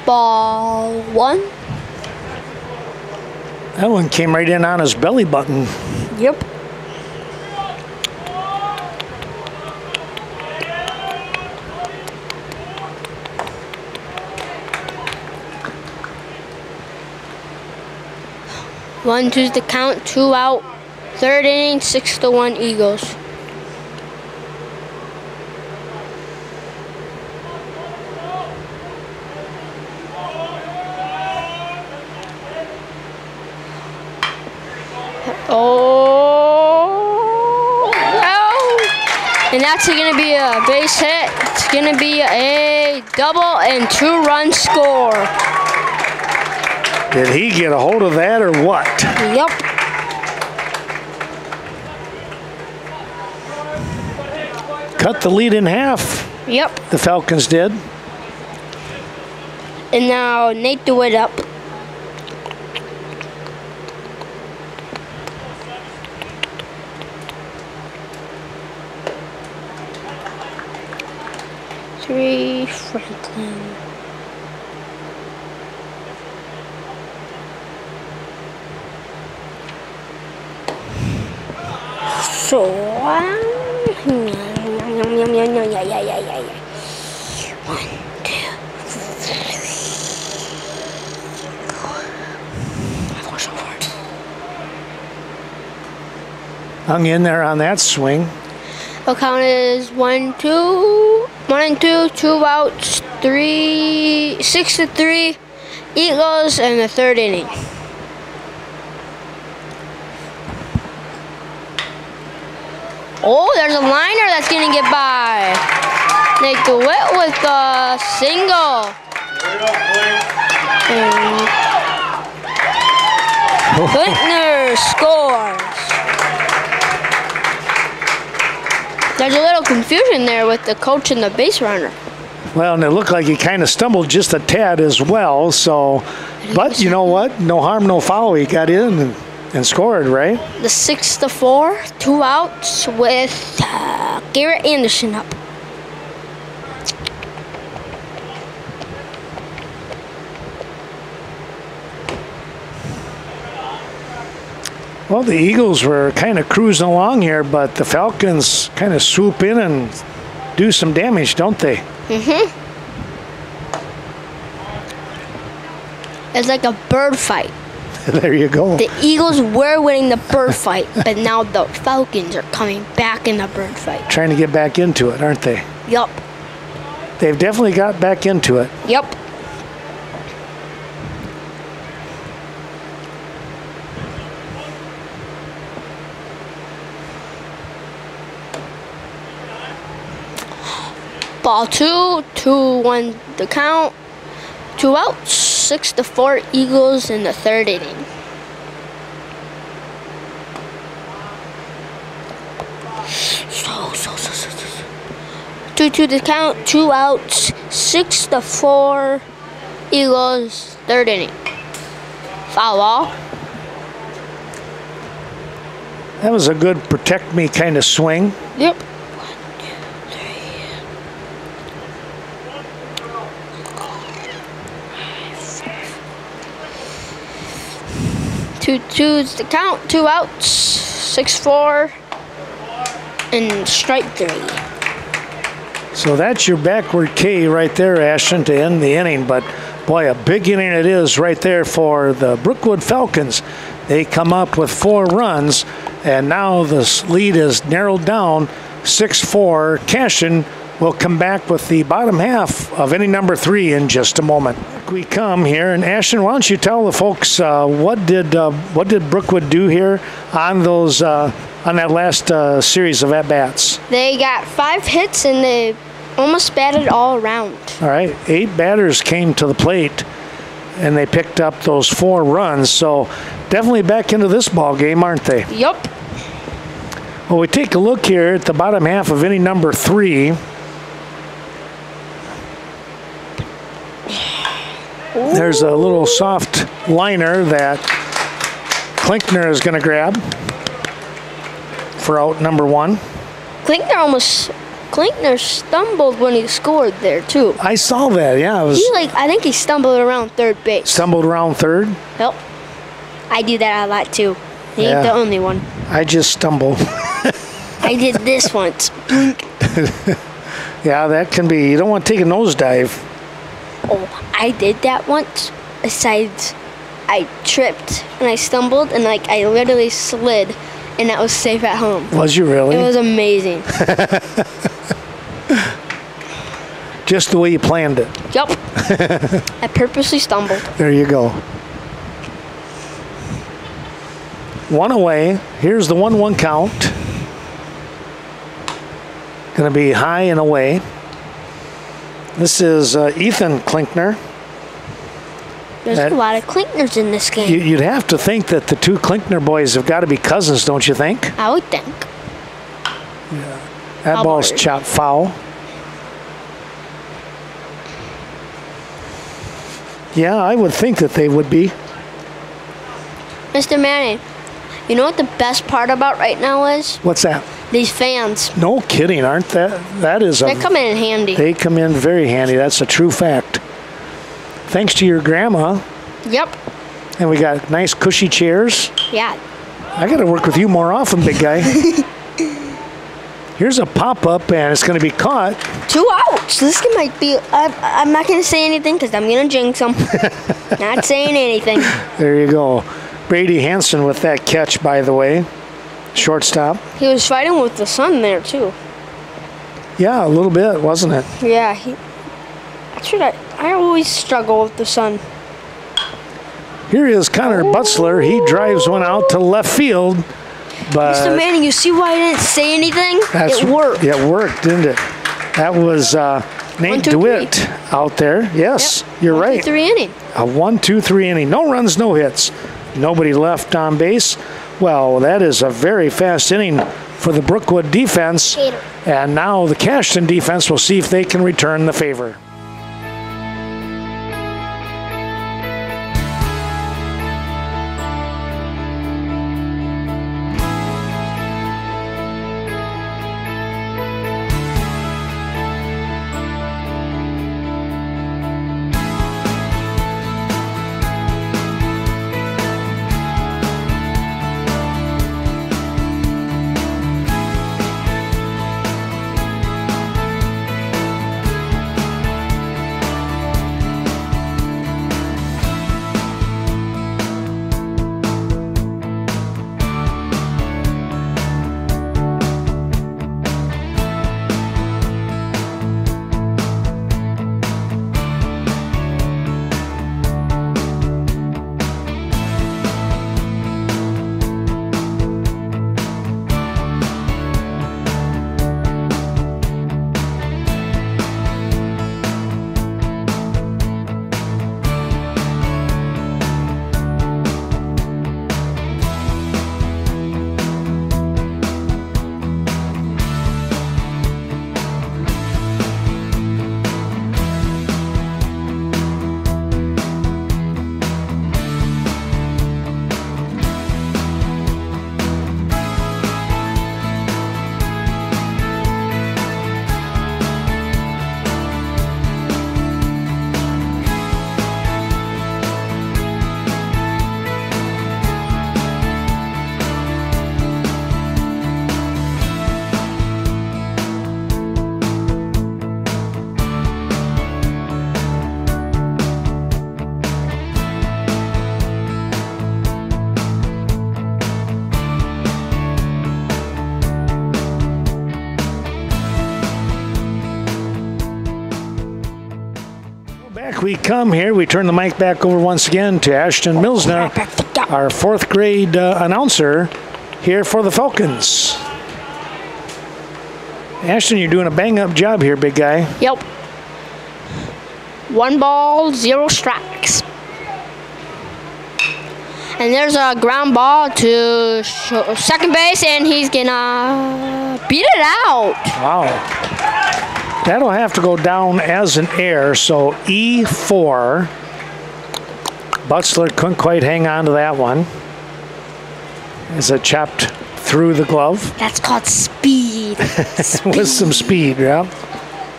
Speaker 2: Ball 1.
Speaker 1: That one came right in on his belly button.
Speaker 2: Yep. One, two's the count, 2 out. 3rd inning, 6-1 Eagles. Oh, no. And that's going to be a base hit. It's going to be a double and 2-run score.
Speaker 1: Did he get a hold of that or what?
Speaker 2: Yep.
Speaker 1: Cut the lead in half.
Speaker 2: Yep.
Speaker 1: The Falcons did.
Speaker 2: And now Nate DeWitt up. Three, Franklin. So, one, two,
Speaker 1: Hung in there on that swing.
Speaker 2: the count is 1, 2, 1 and 2, 2 outs, 6-3 Eagles in the 3rd inning. Oh, there's a liner that's gonna get by. Nate DeWitt with the single. And Klinkner scores. There's a little confusion there with the coach and the base runner.
Speaker 1: Well, and it looked like he kind of stumbled just a tad as well. So, but you know what? No harm, no foul. He got in and scored, right?
Speaker 2: The 6-4, 2 outs with Garrett Anderson up.
Speaker 1: Well, the Eagles were kind of cruising along here, but the Falcons kind of swoop in and do some damage, don't they?
Speaker 2: Mm-hmm. It's like a bird fight.
Speaker 1: There you go.
Speaker 2: The Eagles were winning the bird fight, but now the Falcons are coming back in the bird fight.
Speaker 1: Trying to get back into it, aren't they?
Speaker 2: Yup.
Speaker 1: They've definitely got back into it.
Speaker 2: Yup. Ball 2-1 the count. 2 outs, 6-4 Eagles in the third inning. Two the count, 2 outs, 6-4 Eagles, third inning. Foul ball.
Speaker 1: That was a good protect me kind of swing.
Speaker 2: Yep. 2-2's the count, 2 outs, 6-4, and strike 3.
Speaker 1: So that's your backward K right there, Ashton, to end the inning. But boy, a big inning it is right there for the Brookwood Falcons. They come up with 4 runs, and now the lead is narrowed down 6-4. Cashton will come back with the bottom half of inning number 3 in just a moment. We come here, and Ashton, why don't you tell the folks what did Brookwood do here on those on that last series of at bats?
Speaker 2: They got 5 hits and they almost batted all around.
Speaker 1: All right, 8 batters came to the plate, and they picked up those 4 runs. So definitely back into this ball game, aren't they?
Speaker 2: Yup.
Speaker 1: Well, we take a look here at the bottom half of inning number 3. There's a little soft liner that Klinkner is going to grab for out number 1.
Speaker 2: Klinkner stumbled when he scored there too.
Speaker 1: I saw that. Yeah, it was.
Speaker 2: I think he stumbled around third base.
Speaker 1: Stumbled around third.
Speaker 2: Yep. I do that a lot too. He ain't the only one.
Speaker 1: I just stumble.
Speaker 2: I did this once.
Speaker 1: Yeah, that can be. You don't want to take a nosedive.
Speaker 2: Oh, I did that once. Besides, I tripped and I stumbled and I literally slid, and that was safe at home.
Speaker 1: Was you really?
Speaker 2: It was amazing.
Speaker 1: Just the way you planned it.
Speaker 2: Yup. I purposely stumbled.
Speaker 1: There you go. 1 away. Here's the 1-1 count. Going to be high and away. This is Ethan Klinkner.
Speaker 2: There's a lot of Klinkners in this game.
Speaker 1: You'd have to think that the 2 Klinkner boys have got to be cousins, don't you think?
Speaker 2: I would think.
Speaker 1: Yeah. That ball's chopped foul. Yeah, I would think that they would be.
Speaker 2: Mr. Manning, you know what the best part about right now is?
Speaker 1: What's that?
Speaker 2: These fans.
Speaker 1: No kidding, aren't that? That is a.
Speaker 2: They come in handy.
Speaker 1: They come in very handy. That's a true fact. Thanks to your grandma.
Speaker 2: Yep.
Speaker 1: And we got nice cushy chairs.
Speaker 2: Yeah.
Speaker 1: I got to work with you more often, big guy. Here's a pop-up, and it's going to be caught.
Speaker 2: 2 outs. This might be. I'm not going to say anything because I'm going to jinx them. Not saying anything.
Speaker 1: There you go. Brady Hansen with that catch, by the way. Shortstop.
Speaker 2: He was fighting with the sun there, too.
Speaker 1: Yeah, a little bit, wasn't it?
Speaker 2: Yeah. I always struggle with the sun.
Speaker 1: Here is Connor Butzler. He drives one out to left field. But
Speaker 2: Mr. Manning, you see why I didn't say anything? It worked.
Speaker 1: It worked, didn't it? That was Nate DeWitt out there. Yes, yep. You're right.
Speaker 2: 1-2-3 inning.
Speaker 1: A 1-2-3 inning. No runs, no hits. Nobody left on base. Well, that is a very fast inning for the Brookwood defense. And now the Cashton defense will see if they can return the favor. Back we come here. We turn the mic back over once again to Ashton Milsner, our fourth grade announcer here for the Falcons. Ashton, you're doing a bang-up job here, big guy.
Speaker 2: Yep. 1 ball, 0 strikes. And there's a ground ball to second base, and he's gonna beat it out.
Speaker 1: Wow. That'll have to go down as an error, so E4. Butzler couldn't quite hang on to that one as it chopped through the glove.
Speaker 2: That's called speed.
Speaker 1: With some speed, yeah.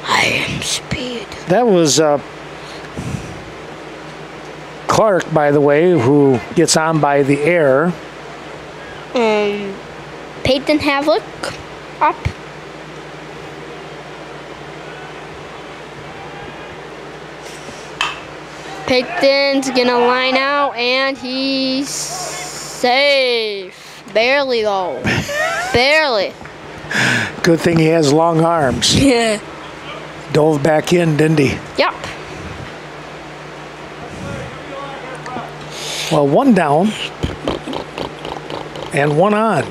Speaker 2: I am speed.
Speaker 1: That was Clark, by the way, who gets on by the error.
Speaker 2: Peyton Havlick up. Peyton's gonna line out, and he's safe. Barely, though. Barely.
Speaker 1: Good thing he has long arms.
Speaker 2: Yeah.
Speaker 1: Dove back in, didn't he?
Speaker 2: Yep.
Speaker 1: Well, 1 down and 1 on.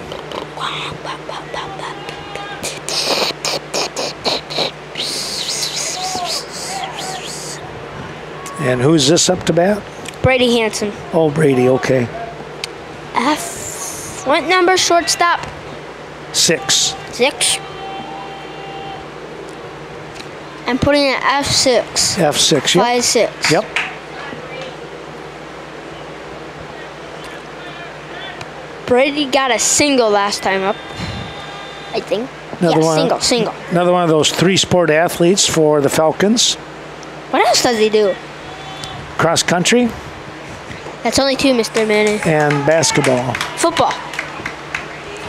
Speaker 1: And who's this up to bat?
Speaker 2: Brady Hansen.
Speaker 1: Oh, Brady, okay.
Speaker 2: F. What number shortstop?
Speaker 1: 6.
Speaker 2: 6. I'm putting an F6.
Speaker 1: F6, yep.
Speaker 2: 5-6.
Speaker 1: Yep.
Speaker 2: Brady got a single last time up, I think. Single.
Speaker 1: Another one of those 3-sport athletes for the Falcons.
Speaker 2: What else does he do?
Speaker 1: Cross country.
Speaker 2: That's only 2, Mr. Manning.
Speaker 1: And basketball.
Speaker 2: Football.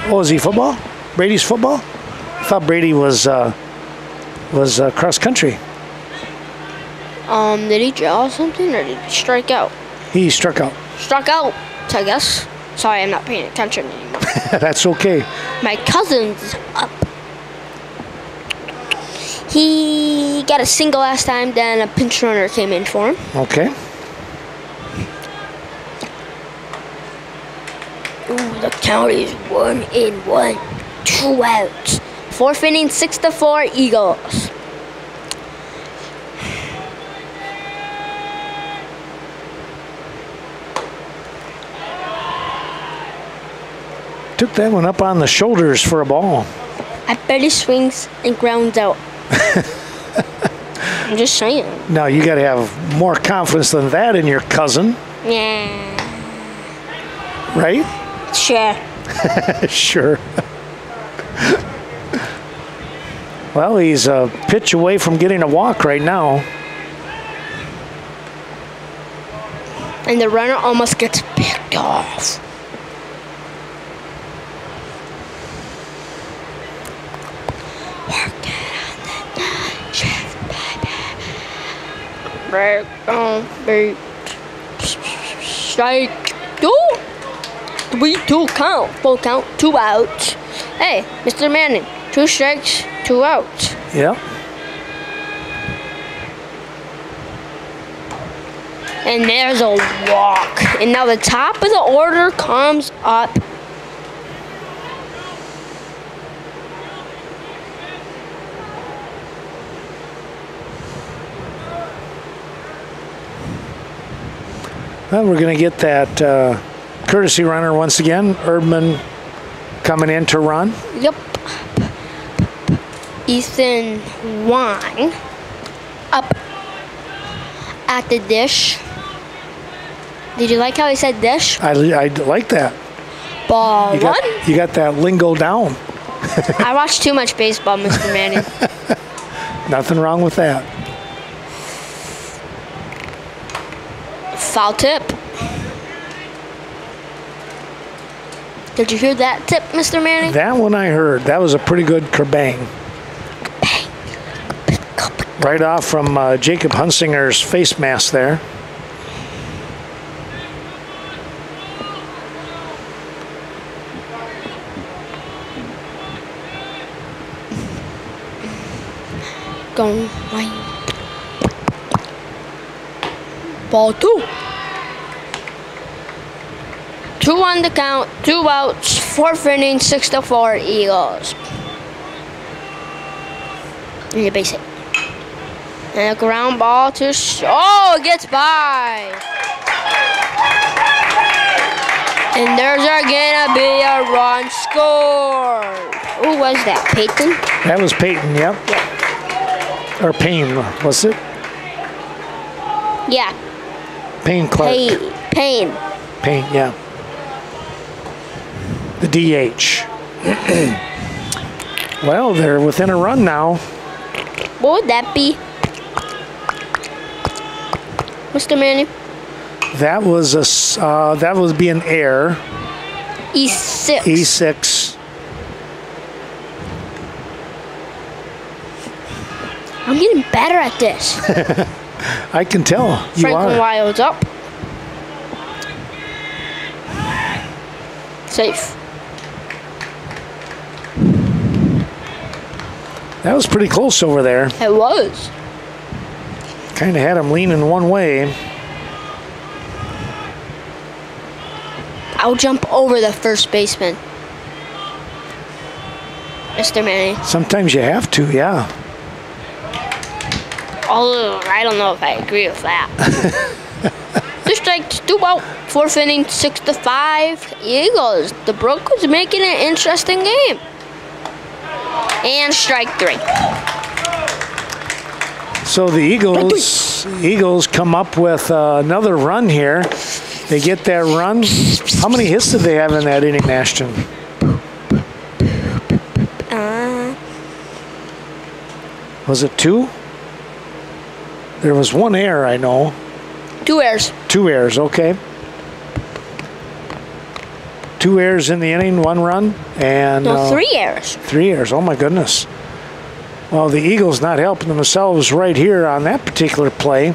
Speaker 1: Oh, is he football? Brady's football? I thought Brady was cross country.
Speaker 2: Did he draw something, or did he strike out?
Speaker 1: He struck out.
Speaker 2: Struck out, I guess. Sorry, I'm not paying attention anymore.
Speaker 1: That's okay.
Speaker 2: My cousin's up. He got a single last time, then a pinch runner came in for him.
Speaker 1: Okay.
Speaker 2: Ooh, the count is 1-1. 2 outs. 4th inning, 6-4 Eagles.
Speaker 1: Took that one up on the shoulders for a ball.
Speaker 2: I bet he swings and grounds out. I'm just saying.
Speaker 1: Now, you got to have more confidence than that in your cousin.
Speaker 2: Yeah.
Speaker 1: Right?
Speaker 2: Sure.
Speaker 1: Sure. Well, he's a pitch away from getting a walk right now.
Speaker 2: And the runner almost gets picked off. Work it on the night shift, baby. Break on beat. Strike 2. 3-2 count. Full count. 2 outs. Hey, Mr. Manning. 2 strikes, 2 outs.
Speaker 1: Yep.
Speaker 2: And there's a walk. And now the top of the order comes up.
Speaker 1: Well, we're going to get that courtesy runner once again. Erdman coming in to run.
Speaker 2: Yep. Ethan Wine up at the dish. Did you like how he said dish?
Speaker 1: I like that.
Speaker 2: Ball
Speaker 1: You
Speaker 2: 1.
Speaker 1: got that lingo down.
Speaker 2: I watch too much baseball, Mr. Manning.
Speaker 1: Nothing wrong with that.
Speaker 2: Foul tip. Did you hear that tip, Mr. Manning?
Speaker 1: That one I heard. That was a pretty good kerbang. Right off from Jacob Hunsinger's face mask there.
Speaker 2: Going right. Ball 2. 2 on the count, 2 outs, 4th inning, 6-4 Eagles. And you base it. And a ground ball to it gets by. And there's gonna be a run scored. Who was that? Peyton?
Speaker 1: That was Peyton, yep. Or Payne, was it?
Speaker 2: Yeah.
Speaker 1: Payne Clark.
Speaker 2: Payne.
Speaker 1: Payne, yeah. The DH. Well, they're within a run now.
Speaker 2: What would that be? Mr. Manning?
Speaker 1: That was that would be an error.
Speaker 2: E6.
Speaker 1: E6.
Speaker 2: I'm getting better at this.
Speaker 1: I can tell you
Speaker 2: Franklin
Speaker 1: are.
Speaker 2: Wild's up. Safe.
Speaker 1: That was pretty close over there.
Speaker 2: It was.
Speaker 1: Kind of had him leaning one way.
Speaker 2: I'll jump over the first baseman. Mr. Manning.
Speaker 1: Sometimes you have to, yeah.
Speaker 2: Although, I don't know if I agree with that. 2 strikes, 2 out, 4th inning, 6-5 Eagles. The Brookwood's making an interesting game. And strike 3.
Speaker 1: So the Eagles come up with another run here. They get that run. How many hits did they have in that inning, Ashton? Was it 2? There was 1 error, I know.
Speaker 2: 2 errors.
Speaker 1: 2 errors, okay. 2 errors in the inning, 1 run, and...
Speaker 2: No, 3 errors.
Speaker 1: 3 errors, oh my goodness. Well, the Eagles not helping themselves right here on that particular play.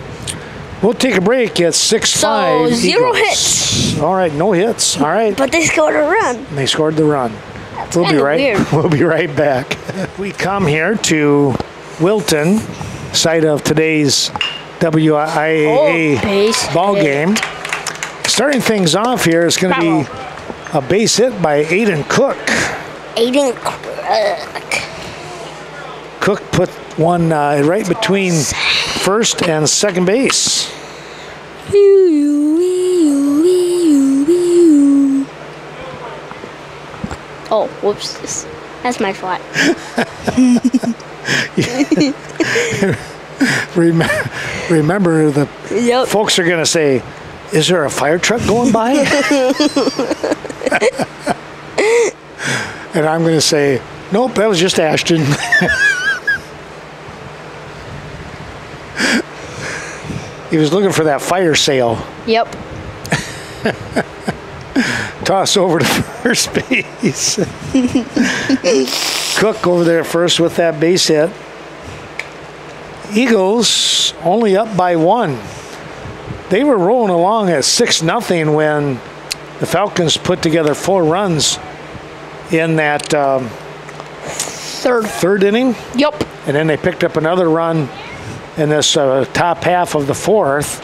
Speaker 1: We'll take a break at 6-5.
Speaker 2: So, 0
Speaker 1: Eagles.
Speaker 2: hits.
Speaker 1: All right, no hits. All right.
Speaker 2: But they scored a run.
Speaker 1: They scored the run.
Speaker 2: That's
Speaker 1: We'll be
Speaker 2: kinda
Speaker 1: right.
Speaker 2: weird.
Speaker 1: We'll be right back. We come here to Wilton, site of today's WIAA
Speaker 2: base
Speaker 1: ball
Speaker 2: hit.
Speaker 1: game. Starting things off here is going to be a base hit by Aiden Cook.
Speaker 2: Aiden Cook.
Speaker 1: Cook put one right between first and second base.
Speaker 2: Oh, whoops. That's my fault.
Speaker 1: Remember, the
Speaker 2: Yep.
Speaker 1: folks are going to say, is there a fire truck going by? And I'm going to say, nope, that was just Ashton. He was looking for that fire sale.
Speaker 2: Yep.
Speaker 1: Toss over to first base. Cook over there first with that base hit. Eagles only up by 1. They were rolling along at 6-0 when the Falcons put together 4 runs in that third inning.
Speaker 2: Yep.
Speaker 1: And then they picked up another run in this top half of the 4th.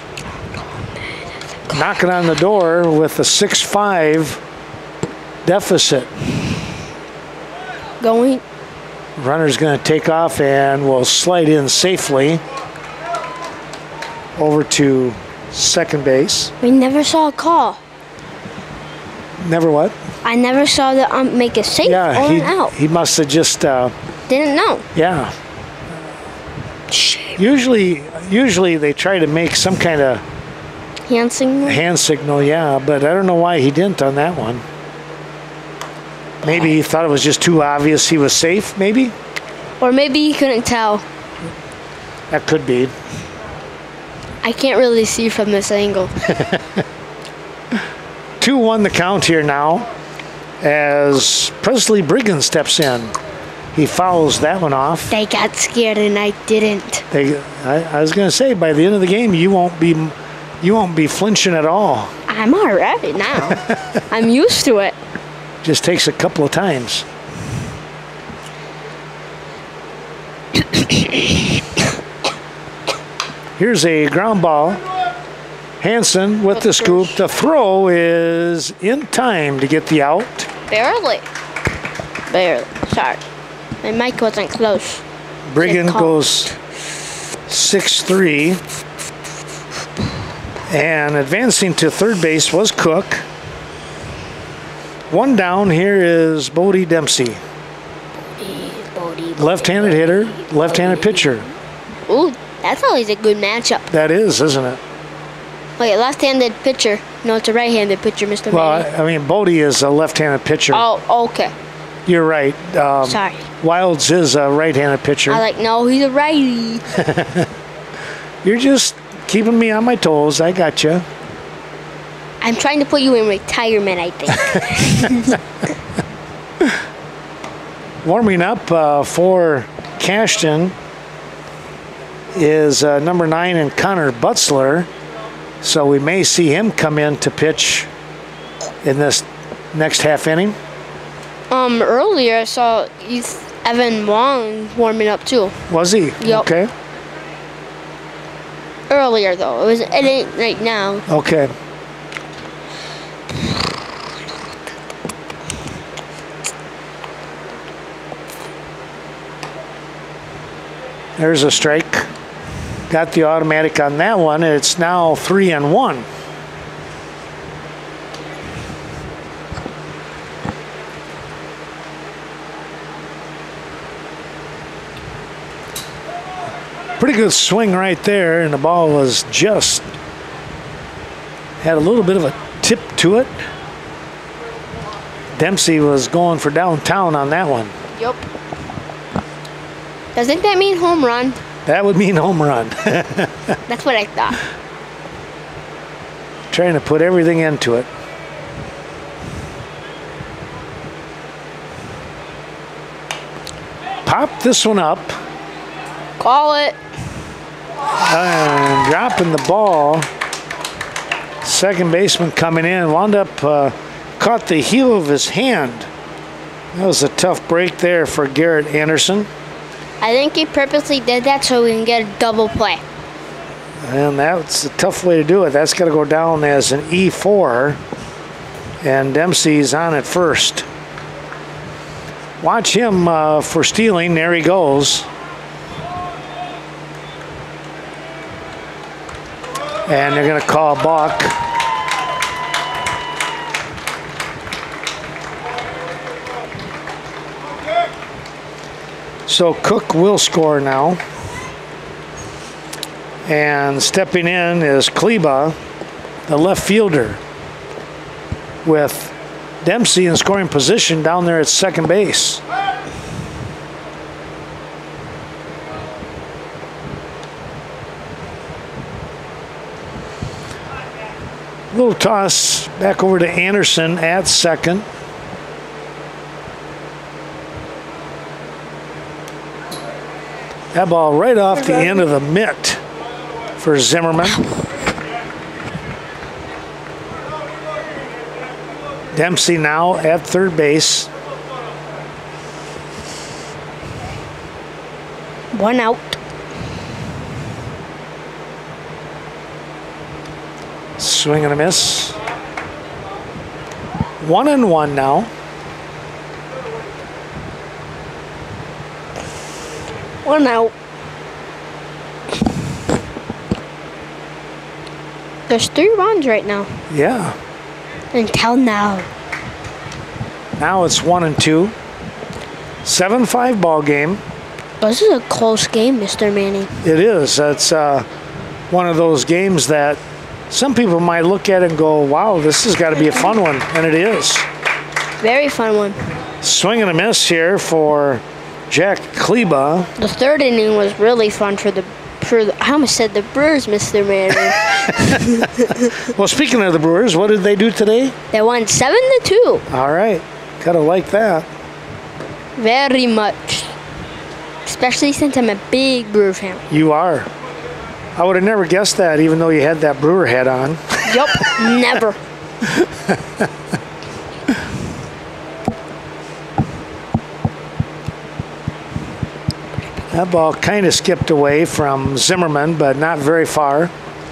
Speaker 1: Knocking on the door with a 6-5 deficit.
Speaker 2: Going.
Speaker 1: Runner's going to take off and will slide in safely over to second base.
Speaker 2: We never saw a call.
Speaker 1: Never what?
Speaker 2: I never saw the make a safe or an out.
Speaker 1: He must have just
Speaker 2: Didn't know.
Speaker 1: yeah.
Speaker 2: Shame.
Speaker 1: Usually they try to make some kind of
Speaker 2: Hand signal.
Speaker 1: hand signal, yeah, but I don't know why he didn't on that one. Maybe he thought it was just too obvious he was safe, maybe?
Speaker 2: Or maybe he couldn't tell.
Speaker 1: That could be.
Speaker 2: I can't really see from this angle.
Speaker 1: 2-1 the count here now as Presley Briggan steps in. He fouls that one off.
Speaker 2: They got scared and I didn't.
Speaker 1: I was going to say, by the end of the game, you won't be flinching at all.
Speaker 2: I'm all right now. I'm used to it.
Speaker 1: Just takes a couple of times. Here's a ground ball. Hansen with the scoop. The throw is in time to get the out.
Speaker 2: Barely. Sorry. My mic wasn't close.
Speaker 1: Briggan goes 6-3. And advancing to third base was Cook. One down. Here is Bodie Dempsey. Left-handed hitter, left-handed pitcher.
Speaker 2: Ooh, that's always a good matchup.
Speaker 1: That is, isn't it?
Speaker 2: Wait, left-handed pitcher. No, it's a right-handed pitcher, Mr.
Speaker 1: Well,
Speaker 2: Manny.
Speaker 1: I mean, Bodie is a left-handed pitcher.
Speaker 2: Oh, okay.
Speaker 1: You're right.
Speaker 2: Sorry.
Speaker 1: Wilds is a right-handed pitcher.
Speaker 2: No, he's a righty.
Speaker 1: You're just keeping me on my toes. I got you.
Speaker 2: I'm trying to put you in retirement, I think.
Speaker 1: Warming up for Cashton is number 9 and Connor Butzler. So we may see him come in to pitch in this next half inning.
Speaker 2: Earlier I saw Evan Wong warming up too.
Speaker 1: Was he?
Speaker 2: Yep.
Speaker 1: Okay.
Speaker 2: Earlier though, it ain't right now.
Speaker 1: Okay. There's a strike. Got the automatic on that one. It's now 3-1. Pretty good swing right there, and the ball was just had a little bit of a tip to it. Dempsey was going for downtown on that one.
Speaker 2: Yep. Doesn't that mean home run?
Speaker 1: That would mean home run.
Speaker 2: That's what I thought.
Speaker 1: Trying to put everything into it. Pop this one up.
Speaker 2: Call it.
Speaker 1: And dropping the ball. Second baseman coming in. Wound up, caught the heel of his hand. That was a tough break there for Garrett Anderson.
Speaker 2: I think he purposely did that so we can get a double play.
Speaker 1: And that's a tough way to do it. That's got to go down as an E4. And Dempsey's on at first. Watch him for stealing. There he goes. And they're going to call a balk. So Cook will score now. And stepping in is Kleba, the left fielder, with Dempsey in scoring position down there at second base. Little toss back over to Anderson at second. That ball right off the end of the mitt for Zimmerman. Dempsey now at third base.
Speaker 2: 1 out.
Speaker 1: Swing and a miss. 1-1 now.
Speaker 2: One out. There's 3 runs right now.
Speaker 1: Yeah.
Speaker 2: Until now.
Speaker 1: Now it's 1-2. 7-5 ball game.
Speaker 2: This is a close game, Mr. Manning.
Speaker 1: It is. That's one of those games that some people might look at it and go, wow, this has got to be a fun one. And it is.
Speaker 2: Very fun one.
Speaker 1: Swing and a miss here for Jack Kleba.
Speaker 2: The 3rd inning was really fun for the I almost said the Brewers, Mr. Manning.
Speaker 1: Well, speaking of the Brewers, what did they do today?
Speaker 2: They won 7-2.
Speaker 1: All right. Gotta like that.
Speaker 2: Very much. Especially since I'm a big Brewer fan.
Speaker 1: You are. I would have never guessed that, even though you had that Brewer hat on.
Speaker 2: Yup, never.
Speaker 1: That ball kind of skipped away from Zimmerman, but not very far.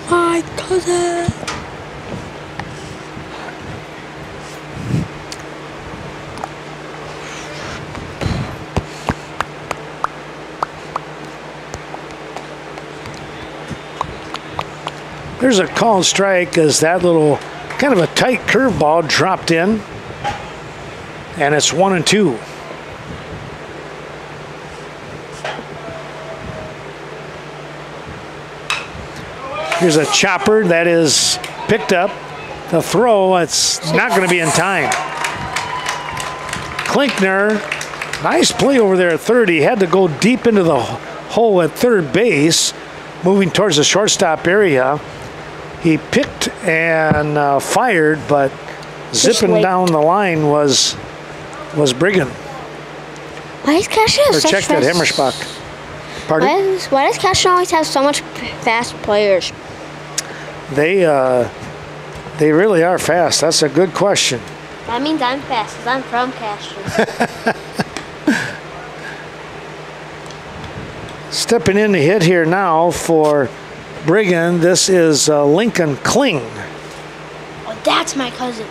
Speaker 2: My cousin.
Speaker 1: There's a called strike as that little kind of a tight curveball dropped in, and it's 1-2. Here's a chopper that is picked up. The throw, it's not going to be in time. Klinkner, nice play over there at third. He had to go deep into the hole at third base, moving towards the shortstop area. He picked and fired, but zipping down the line was Brigham.
Speaker 2: Why does Cashton have such
Speaker 1: check that Hemmerschbach. Pardon?
Speaker 2: Why does Cashton always have so much fast players?
Speaker 1: They really are fast. That's a good question.
Speaker 2: That means I'm fast because I'm from Cashton.
Speaker 1: Stepping in to hit here now for Brigham, this is Lincoln Kling.
Speaker 2: Oh, that's my cousin.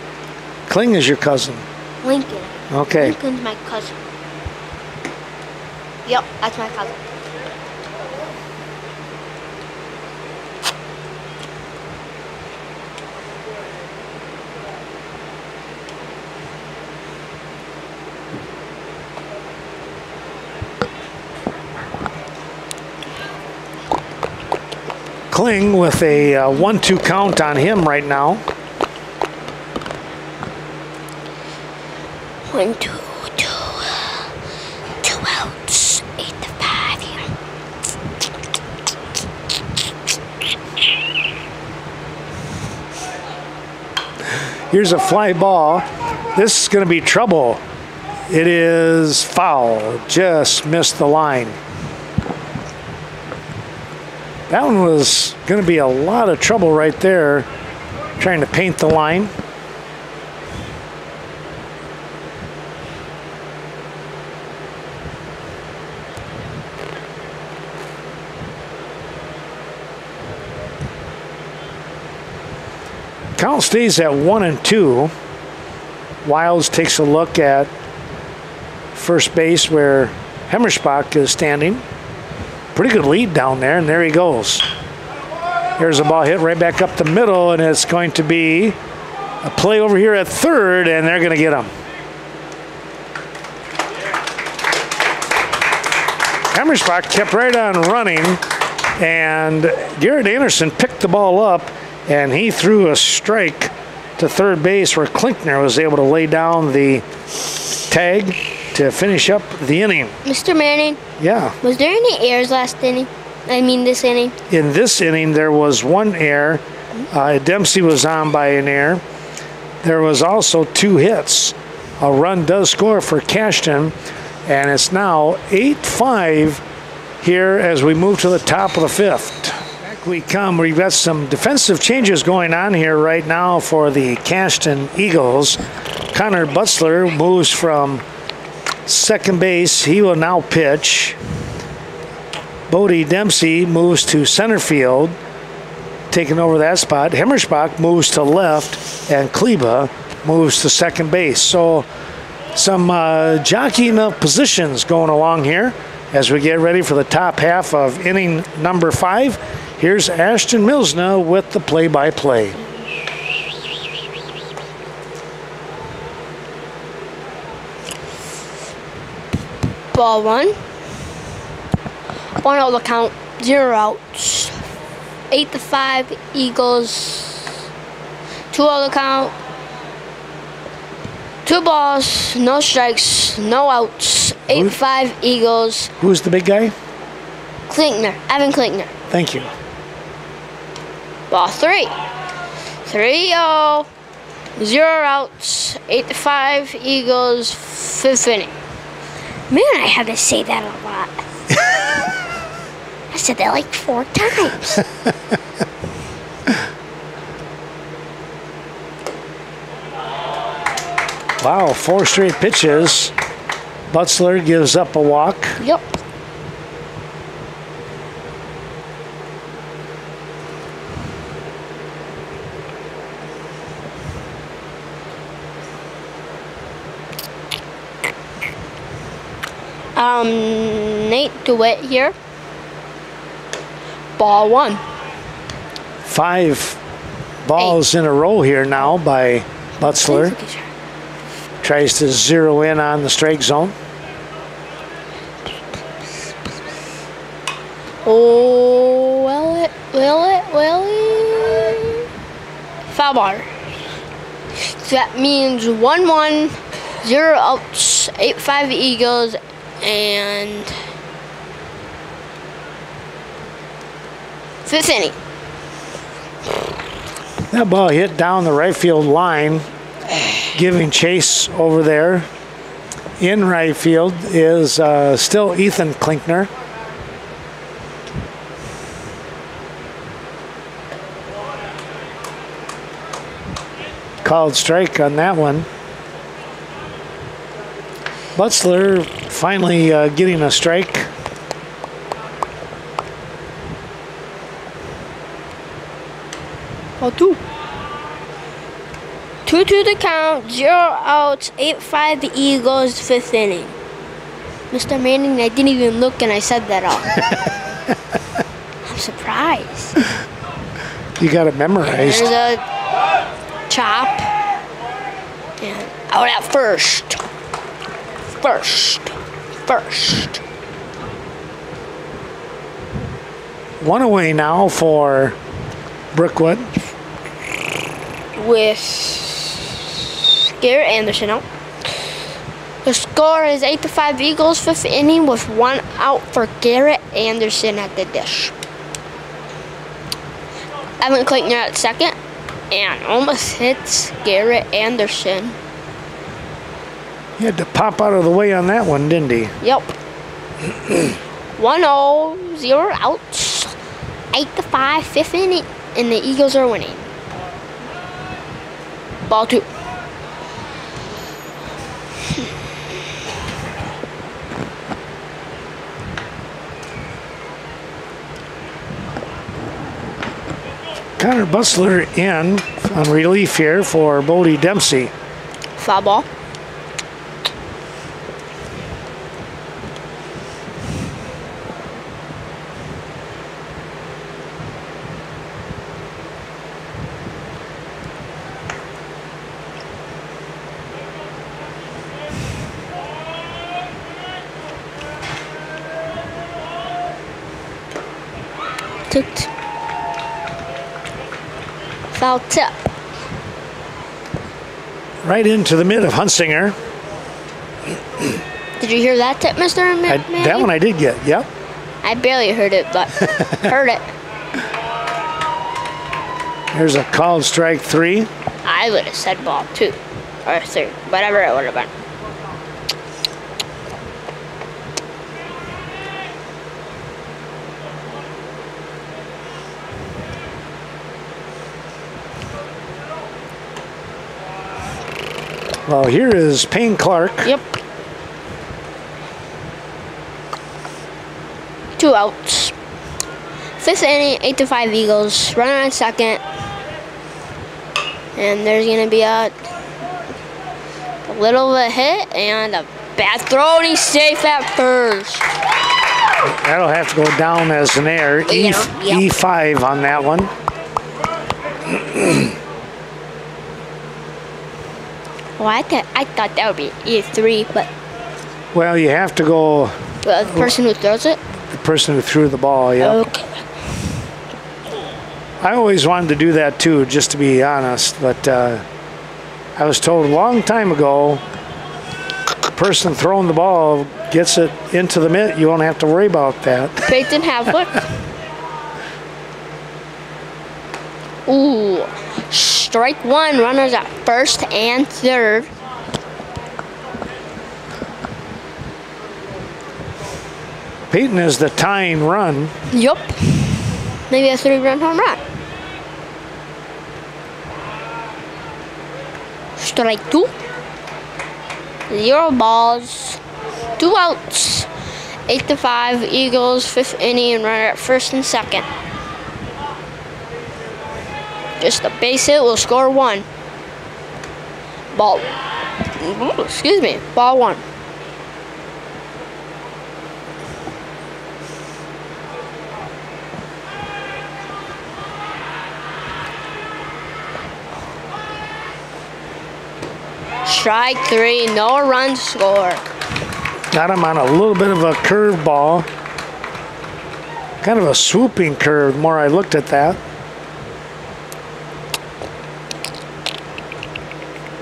Speaker 1: Kling is your cousin.
Speaker 2: Lincoln.
Speaker 1: Okay.
Speaker 2: Lincoln's my cousin. Yep, that's my cousin.
Speaker 1: Kling with a 1-2 count on him right now.
Speaker 2: 1, 2, 2 outs, 8-5 here.
Speaker 1: Here's a fly ball. This is going to be trouble. It is foul. Just missed the line. That one was going to be a lot of trouble right there, trying to paint the line. Count stays at 1-2. Wilds takes a look at first base where Hemmerschbach is standing. Pretty good lead down there, and there he goes. Here's a ball hit right back up the middle, and it's going to be a play over here at third, and they're going to get him. Hammersbach kept right on running, and Garrett Anderson picked the ball up, and he threw a strike to third base where Klinkner was able to lay down the tag to finish up the inning.
Speaker 2: Mr. Manning?
Speaker 1: Yeah.
Speaker 2: Was there any errors last inning? I mean this inning?
Speaker 1: In this inning, there was one error. Dempsey was on by an error. There was also 2 hits. A run does score for Cashton, and it's now 8-5 here as we move to the top of the 5th. Back we come. We've got some defensive changes going on here right now for the Cashton Eagles. Connor Butzler moves from second base. He will now pitch. Bodie Dempsey moves to center field, taking over that spot. Hammersbach moves to left, and Kleba moves to second base. So some jockeying of positions going along here as we get ready for the top half of inning number 5. Here's Ashton Milsna with the play-by-play.
Speaker 2: Ball 1. 1 out the count, 0 outs. 8-5 Eagles. 2 out the count. 2 balls, no strikes, no outs. 8-5 Eagles.
Speaker 1: Who's the big guy?
Speaker 2: Klinkner, Evan Klinkner.
Speaker 1: Thank you.
Speaker 2: Ball 3. 3-0. 0 outs. 8-5 Eagles. 5th inning. Man, I had to say that a lot. I said that like 4 times.
Speaker 1: Wow, 4 straight pitches. Butzler gives up a walk.
Speaker 2: Yep. Nate DeWitt here. Ball 1.
Speaker 1: 5 balls in a row here now by Butzler. Tries to zero in on the strike zone.
Speaker 2: Oh, will it? Foul ball. So that means 1-1, 0 outs, 8-5 Eagles, and 5th inning.
Speaker 1: That ball hit down the right field line, giving chase over there. In right field is still Ethan Klinkner. Called strike on that one. Butzler finally getting a strike.
Speaker 2: Ball 2. 2 to the count, 0 outs, 8-5 the Eagles, 5th inning. Mr. Manning, I didn't even look and I said that all. I'm surprised.
Speaker 1: You got it memorized.
Speaker 2: There's a chop. And out at first.
Speaker 1: One away now for Brookwood.
Speaker 2: With Garrett Anderson out. The score is 8-5 Eagles, 5th inning with 1 out for Garrett Anderson at the dish. Evan Klinkner at second and almost hits Garrett Anderson.
Speaker 1: He had to pop out of the way on that one, didn't he?
Speaker 2: Yep. 1-0, 0 outs, 8-5, 5th inning, and the Eagles are winning. Ball 2.
Speaker 1: Connor Butzler in on relief here for Bodie Dempsey.
Speaker 2: Foul ball. Foul tip.
Speaker 1: Right into the mid of Hunsinger.
Speaker 2: Did you hear that tip, Mr. Manning?
Speaker 1: That one I did get, yep.
Speaker 2: I barely heard it, but heard it.
Speaker 1: There's a called strike 3.
Speaker 2: I would have said ball 2 or 3, whatever it would have been.
Speaker 1: Well, here is Payne Clark.
Speaker 2: Yep. 2 outs. 5th inning, 8-5 Eagles. Runner on second. And there's going to be a little of a hit and a bad throw, and he's safe at first.
Speaker 1: That'll have to go down as an error. E5 on that one.
Speaker 2: Well, I thought that would be E3, but...
Speaker 1: Well, you have to go...
Speaker 2: The person who throws it?
Speaker 1: The person who threw the ball, yeah.
Speaker 2: Okay.
Speaker 1: I always wanted to do that too, just to be honest, but I was told a long time ago, the person throwing the ball gets it into the mitt, you won't have to worry about that.
Speaker 2: Peyton Havlick. Ooh. Strike 1, runners at first and third.
Speaker 1: Peyton is the tying run.
Speaker 2: Yup. Maybe a 3-run home run. Strike 2. 0 balls. 2 outs. 8-5 Eagles, 5th inning, and runner at first and second. Just a base hit will score 1. Ball. Excuse me. Ball 1. Strike 3. No runs scored.
Speaker 1: Got him on a little bit of a curve ball. Kind of a swooping curve, the more I looked at that.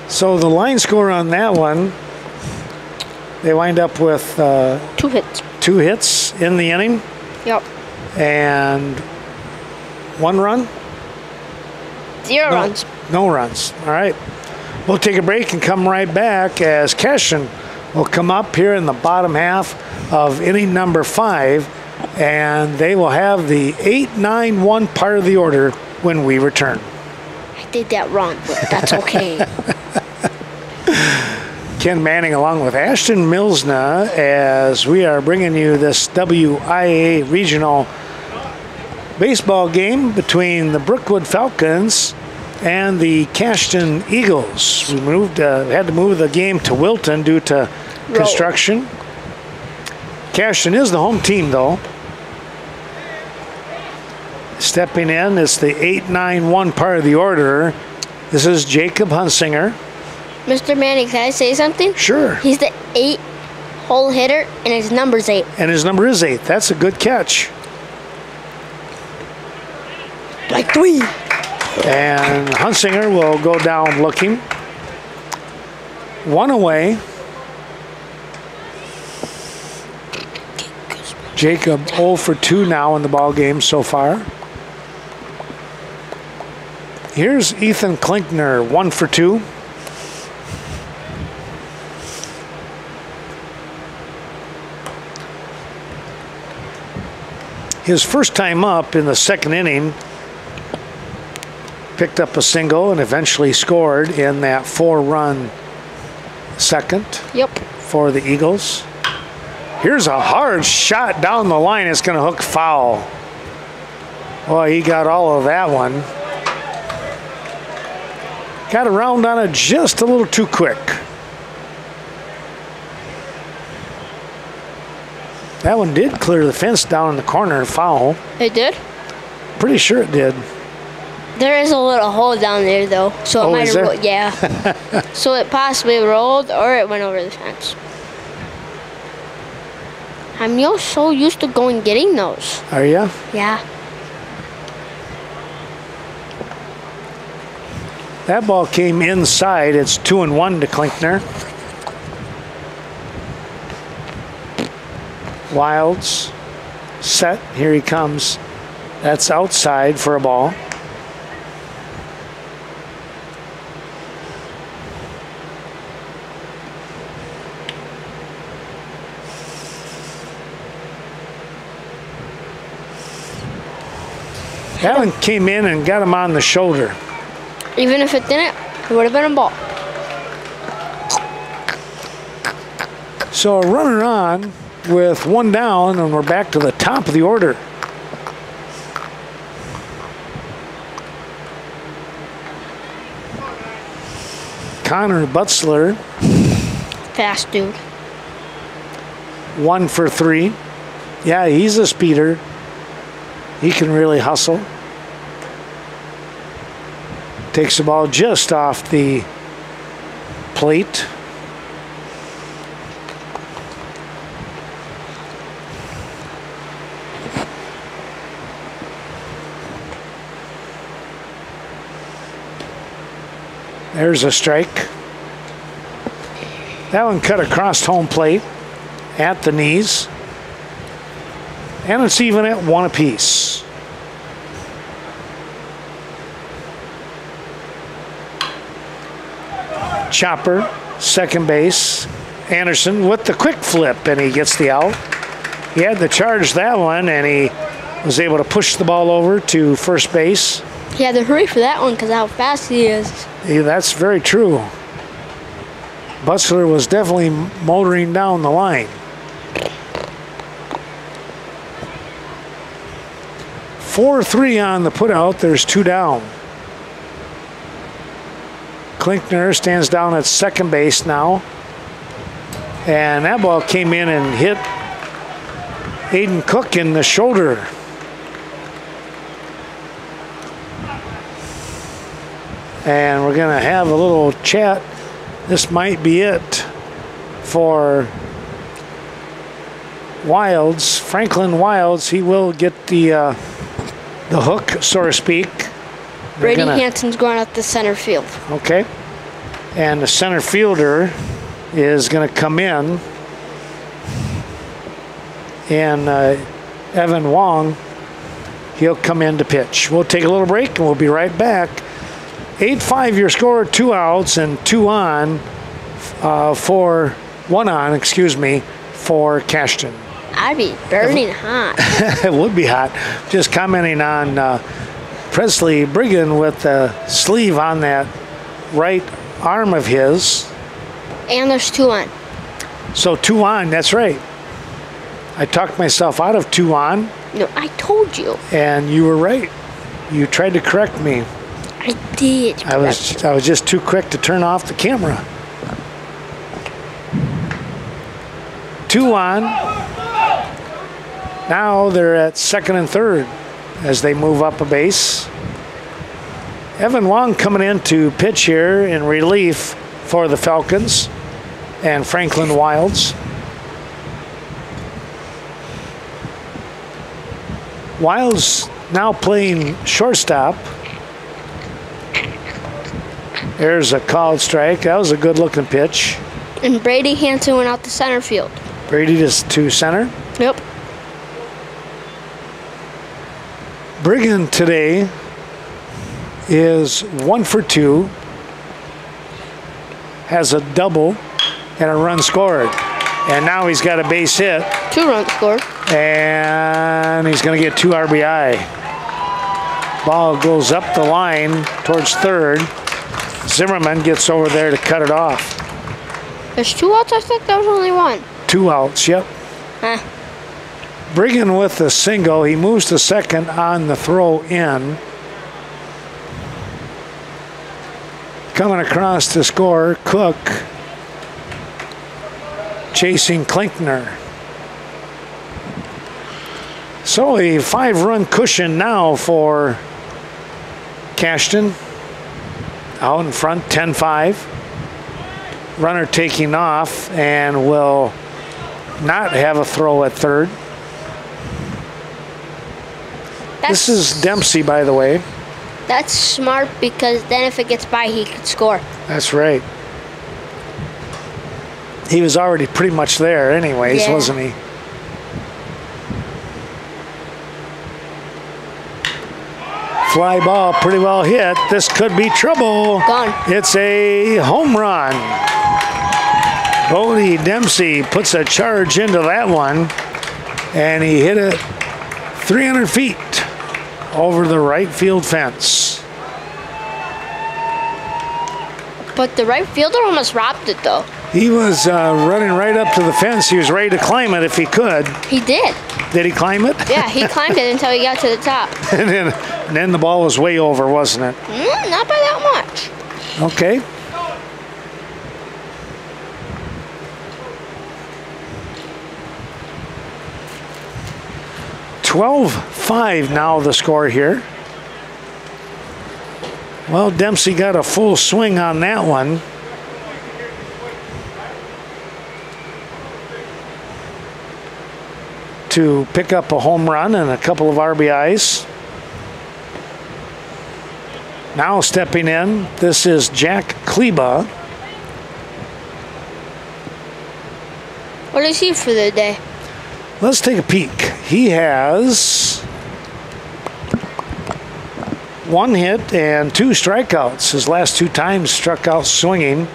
Speaker 1: So the line score on that one, they wind up with
Speaker 2: 2 hits.
Speaker 1: 2 hits in the inning.
Speaker 2: Yep.
Speaker 1: And 1 run?
Speaker 2: 0 runs.
Speaker 1: No runs. All right. We'll take a break and come right back as Cashton will come up here in the bottom half of inning number 5, and they will have the 8-9-1 part of the order when we return.
Speaker 2: I did that wrong, but that's okay.
Speaker 1: Ken Manning along with Ashton Milsna as we are bringing you this WIA regional baseball game between the Brookwood Falcons and the Cashton Eagles. We had to move the game to Wilton due to construction. Cashton is the home team, though. Stepping in, it's the 8-9-1 part of the order. This is Jacob Hunsinger.
Speaker 2: Mr. Manning, can I say something?
Speaker 1: Sure.
Speaker 2: He's the 8-hole hitter, and his number's 8.
Speaker 1: And his number is 8. That's a good catch.
Speaker 2: Like 3.
Speaker 1: And Hunsinger will go down looking. 1 away. Jacob 0 for 2 now in the ball game so far. Here's Ethan Klinkner, 1 for 2. His first time up in the 2nd inning, picked up a single and eventually scored in that 4-run second.
Speaker 2: Yep.
Speaker 1: For the Eagles. Here's a hard shot down the line. It's going to hook foul. Boy, he got all of that one. Got around on it just a little too quick. That one did clear the fence down in the corner, foul.
Speaker 2: It did?
Speaker 1: Pretty sure it did.
Speaker 2: There is a little hole down there, though. So it might have rolled. Yeah. So it possibly rolled or it went over the fence. I'm so used to getting those.
Speaker 1: Are you?
Speaker 2: Yeah.
Speaker 1: That ball came inside. It's 2-1 to Klinkner. Wilds set. Here he comes. That's outside for a ball. That one came in and got him on the shoulder.
Speaker 2: Even if it didn't, it would have been a ball.
Speaker 1: So a runner on with one down, and we're back to the top of the order. Connor Butzler.
Speaker 2: Fast dude.
Speaker 1: 1 for 3. Yeah, he's a speeder. He can really hustle. Takes the ball just off the plate. There's a strike. That one cut across home plate at the knees. And it's even at 1 apiece. Chopper, second base. Anderson with the quick flip, and he gets the out. He had to charge that one, and he was able to push the ball over to first base.
Speaker 2: He had to hurry for that one because of how fast he is.
Speaker 1: Yeah, that's very true. Butzler was definitely motoring down the line. 4-3 on the putout. There's 2 down. Klinkner stands down at second base now. And that ball came in and hit Aiden Cook in the shoulder. And we're going to have a little chat. This might be it for Wilds. Franklin Wilds, he will get the hook, so to speak.
Speaker 2: Brady Hansen's going out the center field.
Speaker 1: Okay. And the center fielder is going to come in. And Evan Wong, he'll come in to pitch. We'll take a little break and we'll be right back. 8-5 your score, 2 outs and 2 on for 1 on, for Cashton.
Speaker 2: I'd be burning hot.
Speaker 1: It would be hot. Just commenting on Presley Brigham with the sleeve on that right arm of his.
Speaker 2: And there's 2 on.
Speaker 1: So 2 on, that's right. I talked myself out of 2 on.
Speaker 2: No, I told you.
Speaker 1: And you were right. You tried to correct me.
Speaker 2: I did.
Speaker 1: I was just too quick to turn off the camera. 2 on. Now they're at second and third as they move up a base. Evan Wong coming in to pitch here in relief for the Falcons and Franklin Wilds. Wilds now playing shortstop. There's a called strike. That was a good looking pitch.
Speaker 2: And Brady Hansen went out to center field.
Speaker 1: Brady to center.
Speaker 2: Yep.
Speaker 1: Brigham today is 1 for 2. Has a double and a run scored. And now he's got a base hit.
Speaker 2: 2 runs scored.
Speaker 1: And he's going to get 2 RBI. Ball goes up the line towards third. Zimmerman gets over there to cut it off.
Speaker 2: There's 2 outs? I thought there was only 1.
Speaker 1: 2 outs, yep.
Speaker 2: Huh.
Speaker 1: Brigham with the single. He moves to second on the throw in. Coming across to score, Cook chasing Klinkner. So a 5-run cushion now for Cashton. Out in front, 10-5. Runner taking off and will not have a throw at third. This is Dempsey, by the way.
Speaker 2: That's smart because then if it gets by, he could score.
Speaker 1: That's right. He was already pretty much there anyways,
Speaker 2: Yeah.
Speaker 1: wasn't he? Fly ball, pretty well hit. This could be trouble.
Speaker 2: Gone.
Speaker 1: It's a home run. Bodie Dempsey puts a charge into that one, and he hit it 300 feet over the right field fence.
Speaker 2: But the right fielder almost robbed it, though.
Speaker 1: He was running right up to the fence. He was ready to climb it if he could.
Speaker 2: He did.
Speaker 1: Did he climb it?
Speaker 2: Yeah, he climbed it until he got to the top.
Speaker 1: and then the ball was way over, wasn't it?
Speaker 2: Not by that much.
Speaker 1: Okay. $12-5 now the score here. Well, Dempsey got a full swing on that one. To pick up a home run and a couple of RBIs. Now stepping in, this is Jack Kleba.
Speaker 2: What is he for the day?
Speaker 1: Let's take a peek. He has 1 hit and 2 strikeouts. His last 2 times struck out swinging.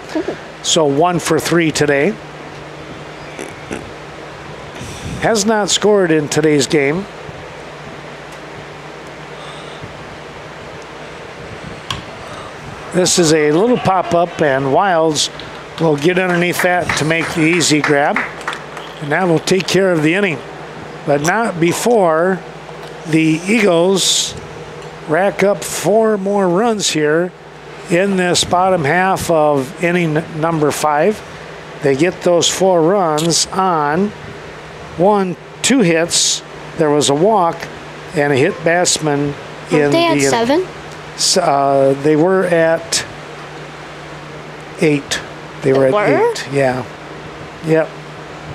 Speaker 1: So 1 for 3 today. Has not scored in today's game. This is a little pop-up, and Wilds will get underneath that to make the easy grab. And that will take care of the inning. But not before the Eagles rack up 4 more runs here in this bottom half of inning number 5. They get those 4 runs on 2 hits. There was a walk and a hit batsman in
Speaker 2: They had
Speaker 1: the
Speaker 2: 7?
Speaker 1: They were at 8. They were at 8. Yeah. Yep.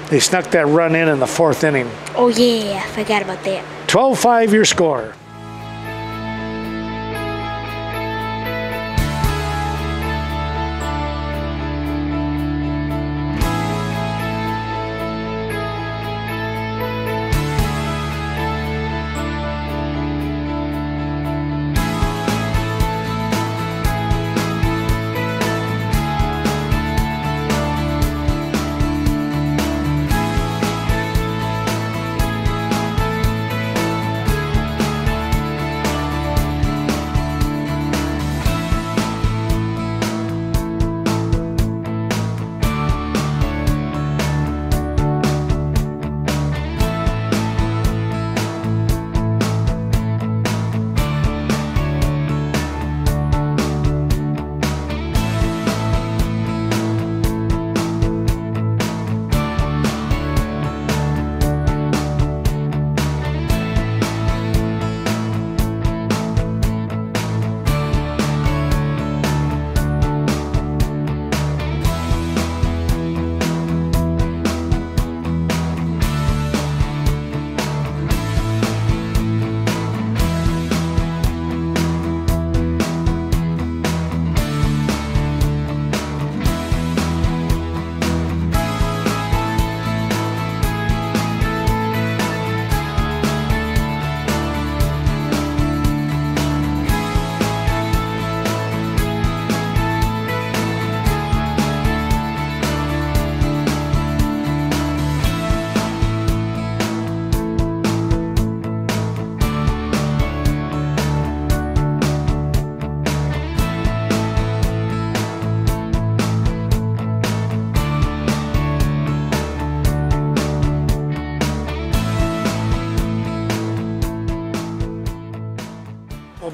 Speaker 1: They snuck that run in the 4th inning.
Speaker 2: Oh, yeah. I forgot about that.
Speaker 1: 12-5 your score.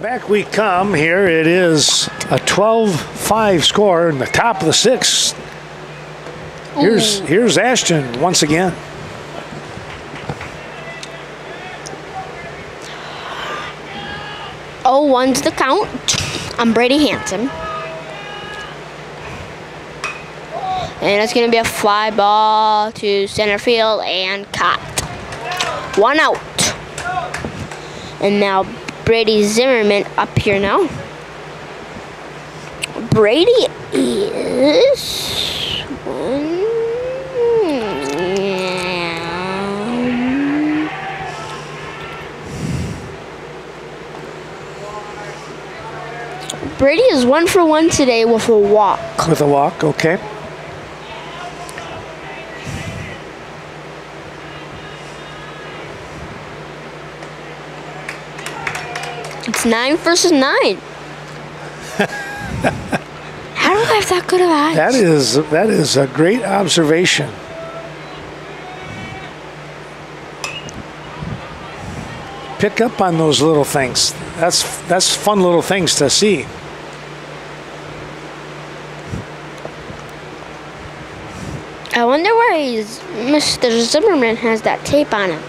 Speaker 1: Back we come here. It is a 12-5 score in the top of the 6th. Here's Ashton once again.
Speaker 2: Oh, 1's the count. I'm Brady Hanson. And it's going to be a fly ball to center field and caught. 1 out. And now Brady Zimmerman up here now. Brady is Brady is 1 for 1 today with a walk.
Speaker 1: With a walk, okay.
Speaker 2: It's 9 versus 9. How do I have that good of eyes?
Speaker 1: That is a great observation. Pick up on those little things. That's fun little things to see.
Speaker 2: I wonder why Mr. Zimmerman has that tape on him.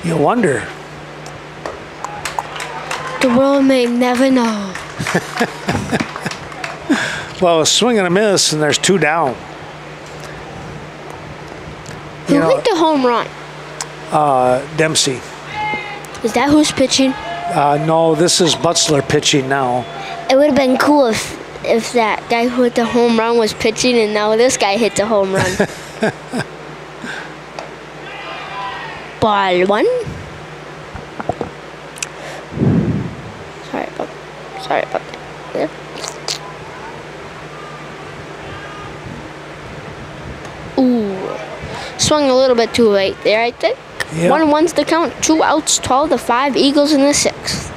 Speaker 1: You wonder.
Speaker 2: The world may never know.
Speaker 1: Well, a swing and a miss, and there's 2 down.
Speaker 2: Who hit the home run?
Speaker 1: Dempsey.
Speaker 2: Is that who's pitching?
Speaker 1: No, this is Butzler pitching now.
Speaker 2: It would have been cool if that guy who hit the home run was pitching and now this guy hit the home run. Ball 1. Sorry about that. Ooh. Swung a little bit too late there, I think.
Speaker 1: Yep.
Speaker 2: 1-1's the count. 2 outs, 12-5, Eagles in the 6th.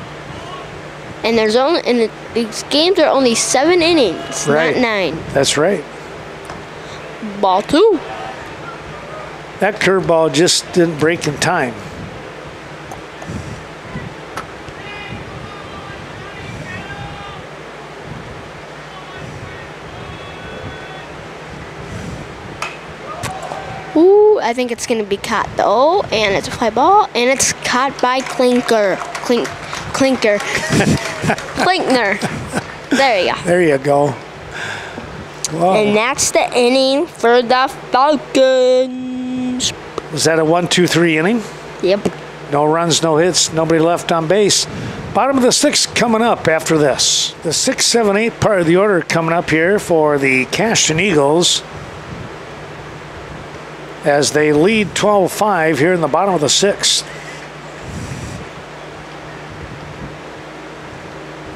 Speaker 2: And these games are only 7 innings,
Speaker 1: right.
Speaker 2: Not 9.
Speaker 1: That's right.
Speaker 2: Ball 2.
Speaker 1: That curveball just didn't break in time.
Speaker 2: Ooh, I think it's going to be caught though, and it's a fly ball, and it's caught by Klinkner. There you go.
Speaker 1: There you go. Wow.
Speaker 2: And that's the inning for the Falcons.
Speaker 1: Was that a 1-2-3 inning?
Speaker 2: Yep.
Speaker 1: No runs, no hits, nobody left on base. Bottom of the 6th coming up after this. The 6, 7, 8 part of the order coming up here for the Cashton Eagles as they lead 12-5 here in the bottom of the 6th.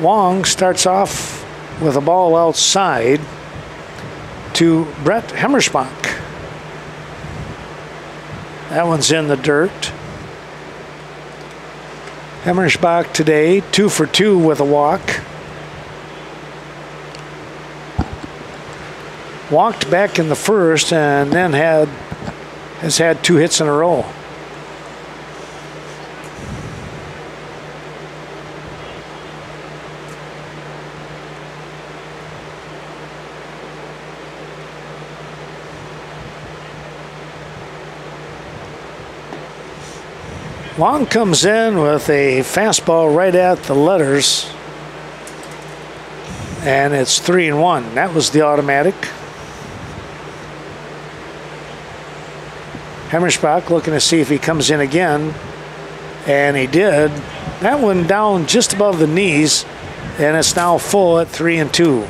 Speaker 1: Wong starts off with a ball outside to Brett Hemmersbach. That one's in the dirt. Hemmersbach today 2 for 2 with a walk. Walked back in the first and then has had 2 hits in a row. Long comes in with a fastball right at the letters, and it's 3-1. That was the automatic. Hemmersbach looking to see if he comes in again, and he did. That one down just above the knees, and it's now full at 3-2.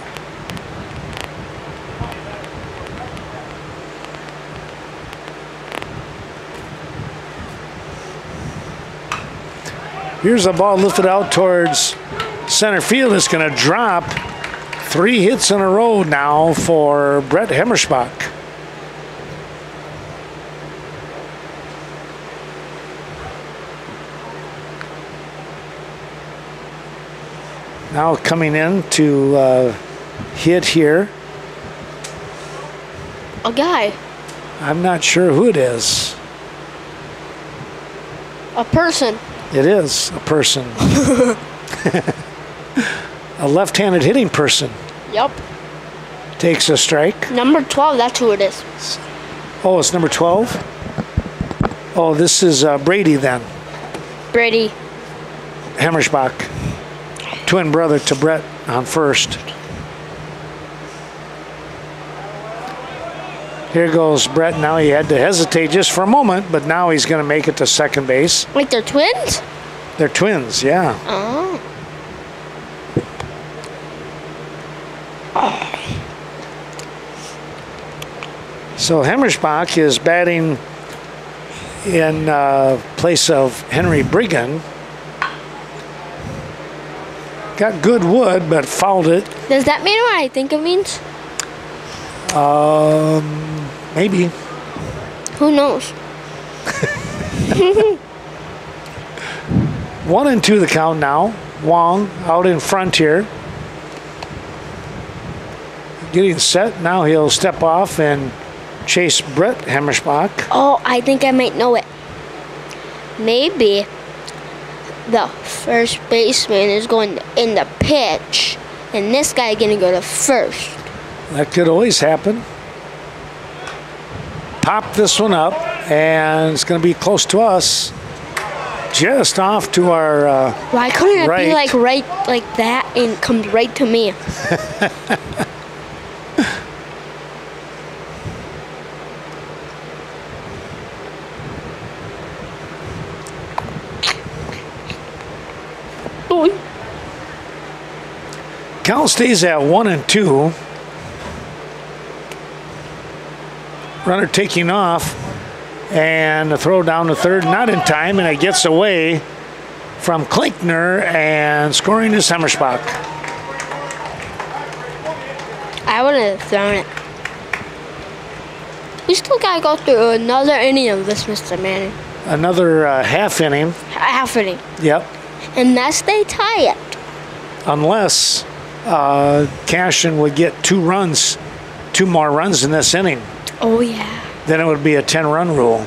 Speaker 1: Here's a ball lifted out towards center field. It's going to drop. 3 hits in a row now for Brett Hemmersbach. Now coming in to hit here.
Speaker 2: A guy.
Speaker 1: I'm not sure who it is.
Speaker 2: A person.
Speaker 1: It is a person. A left-handed hitting person.
Speaker 2: Yep.
Speaker 1: Takes a strike.
Speaker 2: Number 12, that's who it is.
Speaker 1: Oh, it's number 12? Oh, this is Brady then.
Speaker 2: Brady.
Speaker 1: Hemmersbach. Twin brother to Brett on first. Here goes Brett. Now he had to hesitate just for a moment, but now he's going to make it to second base.
Speaker 2: Like they're twins?
Speaker 1: They're twins, yeah.
Speaker 2: Oh.
Speaker 1: So Hemmersbach is batting in place of Henry Brigham. Got good wood, but fouled it.
Speaker 2: Does that mean what I think it means?
Speaker 1: Maybe.
Speaker 2: Who knows?
Speaker 1: 1-2 the count now. Wong out in front here. Getting set. Now he'll step off and chase Brett Hemmersbach.
Speaker 2: Oh, I think I might know it. Maybe the first baseman is going in the pitch, and this guy gonna go to first.
Speaker 1: That could always happen. Pop this one up, and it's going to be close to us. Just off to our
Speaker 2: Why couldn't
Speaker 1: right.
Speaker 2: it be like right like that and come right to me? Boy.
Speaker 1: Count stays at 1-2. Runner taking off, and the throw down to third, not in time, and it gets away from Klinkner, and scoring is Hemmersbach.
Speaker 2: I would have thrown it. We still gotta go through another inning of this, Mr. Manning.
Speaker 1: Another half inning.
Speaker 2: Half inning.
Speaker 1: Yep.
Speaker 2: Unless they tie it.
Speaker 1: Unless Cashton would get 2 more runs in this inning.
Speaker 2: Oh, yeah.
Speaker 1: Then it would be a 10-run rule.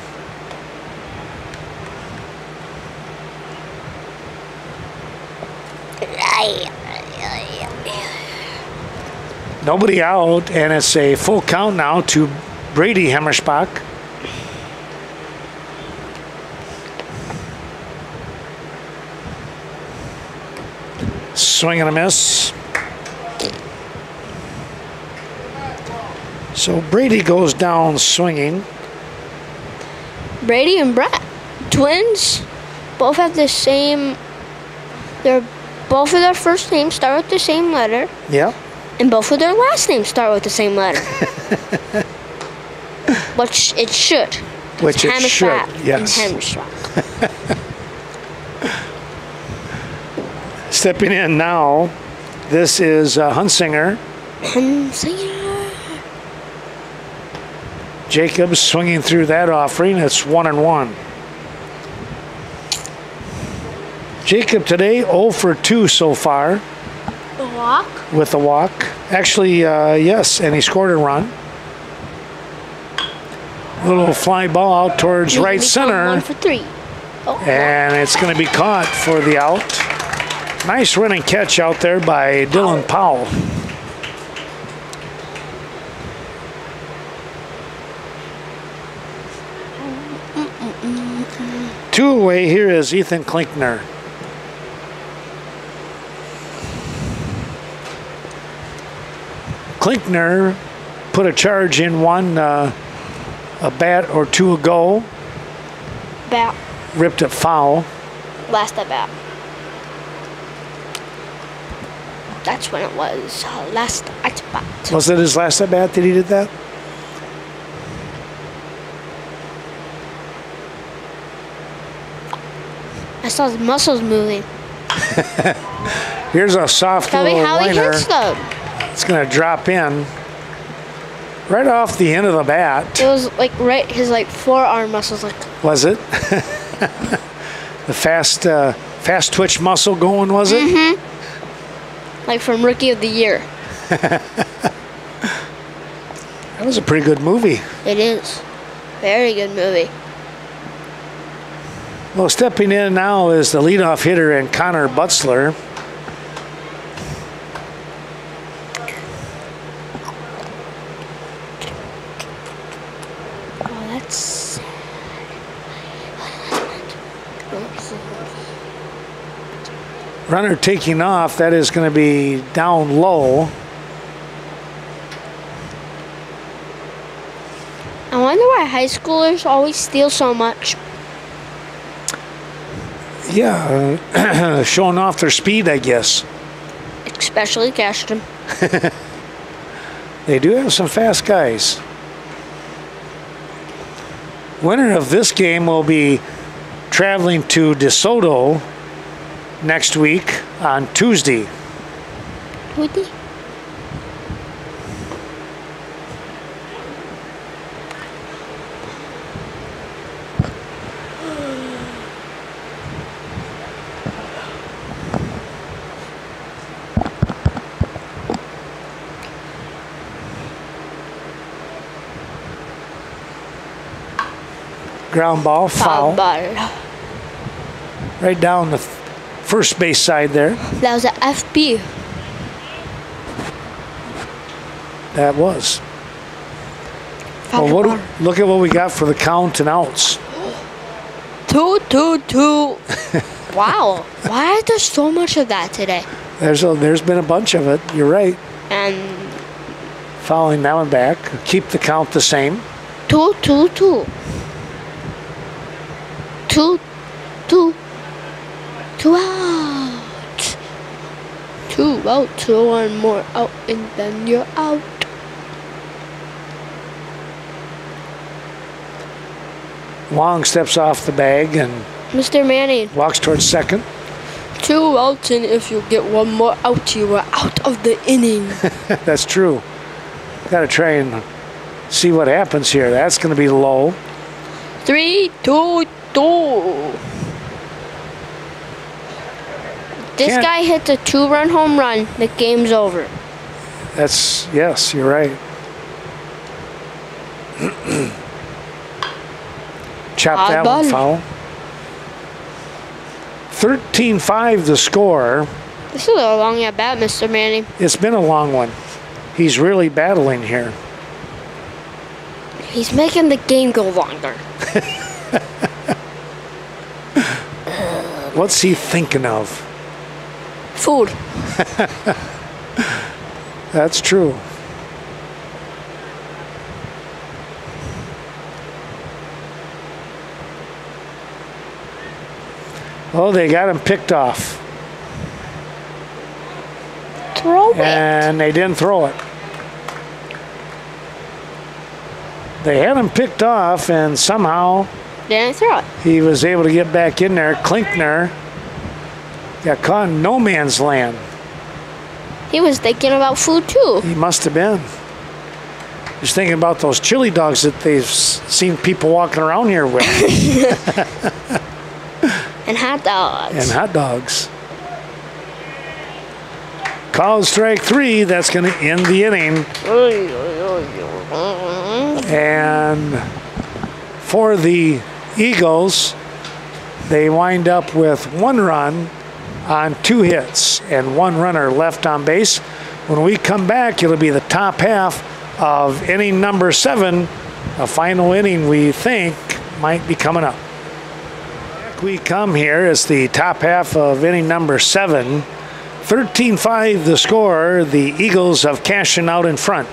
Speaker 1: Nobody out, and it's a full count now to Brady Hemmersbach. Swing and a miss. So Brady goes down swinging.
Speaker 2: Brady and Brett, twins, both have the same. Both of their first names start with the same letter.
Speaker 1: Yep.
Speaker 2: And both of their last names start with the same letter. Which it should.
Speaker 1: Which it should, yes.
Speaker 2: And Hemmersbach.
Speaker 1: Stepping in now, this is Hunsinger. Jacobs swinging through that offering. It's 1-1. Jacob today 0 for 2 so far.
Speaker 2: The walk?
Speaker 1: With a walk. Actually, yes, and he scored a run. Little fly ball out towards right center.
Speaker 2: 1 for 3. Oh,
Speaker 1: and it's going to be caught for the out. Nice running catch out there by Dylan Powell. Two away, here is Ethan Klinkner. Klinkner put a charge in one a bat or two ago.
Speaker 2: Bat.
Speaker 1: Ripped it foul.
Speaker 2: Last at bat. That's when it was. Last at bat.
Speaker 1: Was it his last at bat that he did that?
Speaker 2: I saw his muscles moving.
Speaker 1: Here's a soft
Speaker 2: Tell me
Speaker 1: little
Speaker 2: how he
Speaker 1: liner.
Speaker 2: hits them.
Speaker 1: It's going to drop in right off the end of the bat.
Speaker 2: It was like right his like forearm muscles like.
Speaker 1: Was it? The fast twitch muscle going, was it?
Speaker 2: Mm-hmm. Like from Rookie of the Year.
Speaker 1: That was a pretty good movie.
Speaker 2: It is. Very good movie.
Speaker 1: Well, stepping in now is the leadoff hitter and Connor Butzler.
Speaker 2: Oh, that's sad.
Speaker 1: Runner taking off, that is going to be down low.
Speaker 2: I wonder why high schoolers always steal so much.
Speaker 1: Yeah, showing off their speed, I guess.
Speaker 2: Especially Cashton.
Speaker 1: They do have some fast guys. Winner of this game will be traveling to DeSoto next week on Tuesday.
Speaker 2: Tuesday?
Speaker 1: Ground ball, foul.
Speaker 2: Ball.
Speaker 1: Right down the first base side there.
Speaker 2: That was an FB.
Speaker 1: That was.
Speaker 2: Foul
Speaker 1: Well,
Speaker 2: ball.
Speaker 1: look at what we got for the count and outs.
Speaker 2: 2-2-2. Wow. Why is there so much of that today?
Speaker 1: There's been a bunch of it. You're right.
Speaker 2: And
Speaker 1: Fouling that one back. Keep the count the same.
Speaker 2: 2-2-2. 2 out. 2 out. 1 more out, and then you're out.
Speaker 1: Wong steps off the bag and
Speaker 2: Mr. Manning,
Speaker 1: walks towards second.
Speaker 2: 2 outs, and if you get 1 more out, you are out of the inning.
Speaker 1: That's true. Got to try and see what happens here. That's going to be low.
Speaker 2: 3-2-2. This
Speaker 1: Can't-
Speaker 2: guy hits a 2-run home run. The game's over.
Speaker 1: Yes, you're right. Chop
Speaker 2: Odd
Speaker 1: that
Speaker 2: ball.
Speaker 1: one foul. 13-5 the score.
Speaker 2: This is a long at bat, Mr. Manning.
Speaker 1: It's been a long one. He's really battling here.
Speaker 2: He's making the game go longer.
Speaker 1: What's he thinking of?
Speaker 2: Food.
Speaker 1: That's true. Oh, they got him picked off.
Speaker 2: Throw it.
Speaker 1: And they didn't throw it. They had him picked off, and somehow
Speaker 2: Didn't throw it.
Speaker 1: he was able to get back in there. Klinkner got caught in no man's land.
Speaker 2: He was thinking about food too.
Speaker 1: He must have been. He's thinking about those chili dogs that they've seen people walking around here with.
Speaker 2: And hot dogs.
Speaker 1: And hot dogs. Called strike 3. That's going to end the inning. And for the Eagles, they wind up with 1 run on 2 hits and 1 runner left on base. When we come back, it'll be the top half of inning number 7. A final inning we think might be coming up. Back we come here. It's the top half of inning number 7. 13-5 the score. The Eagles of Cashton out in front.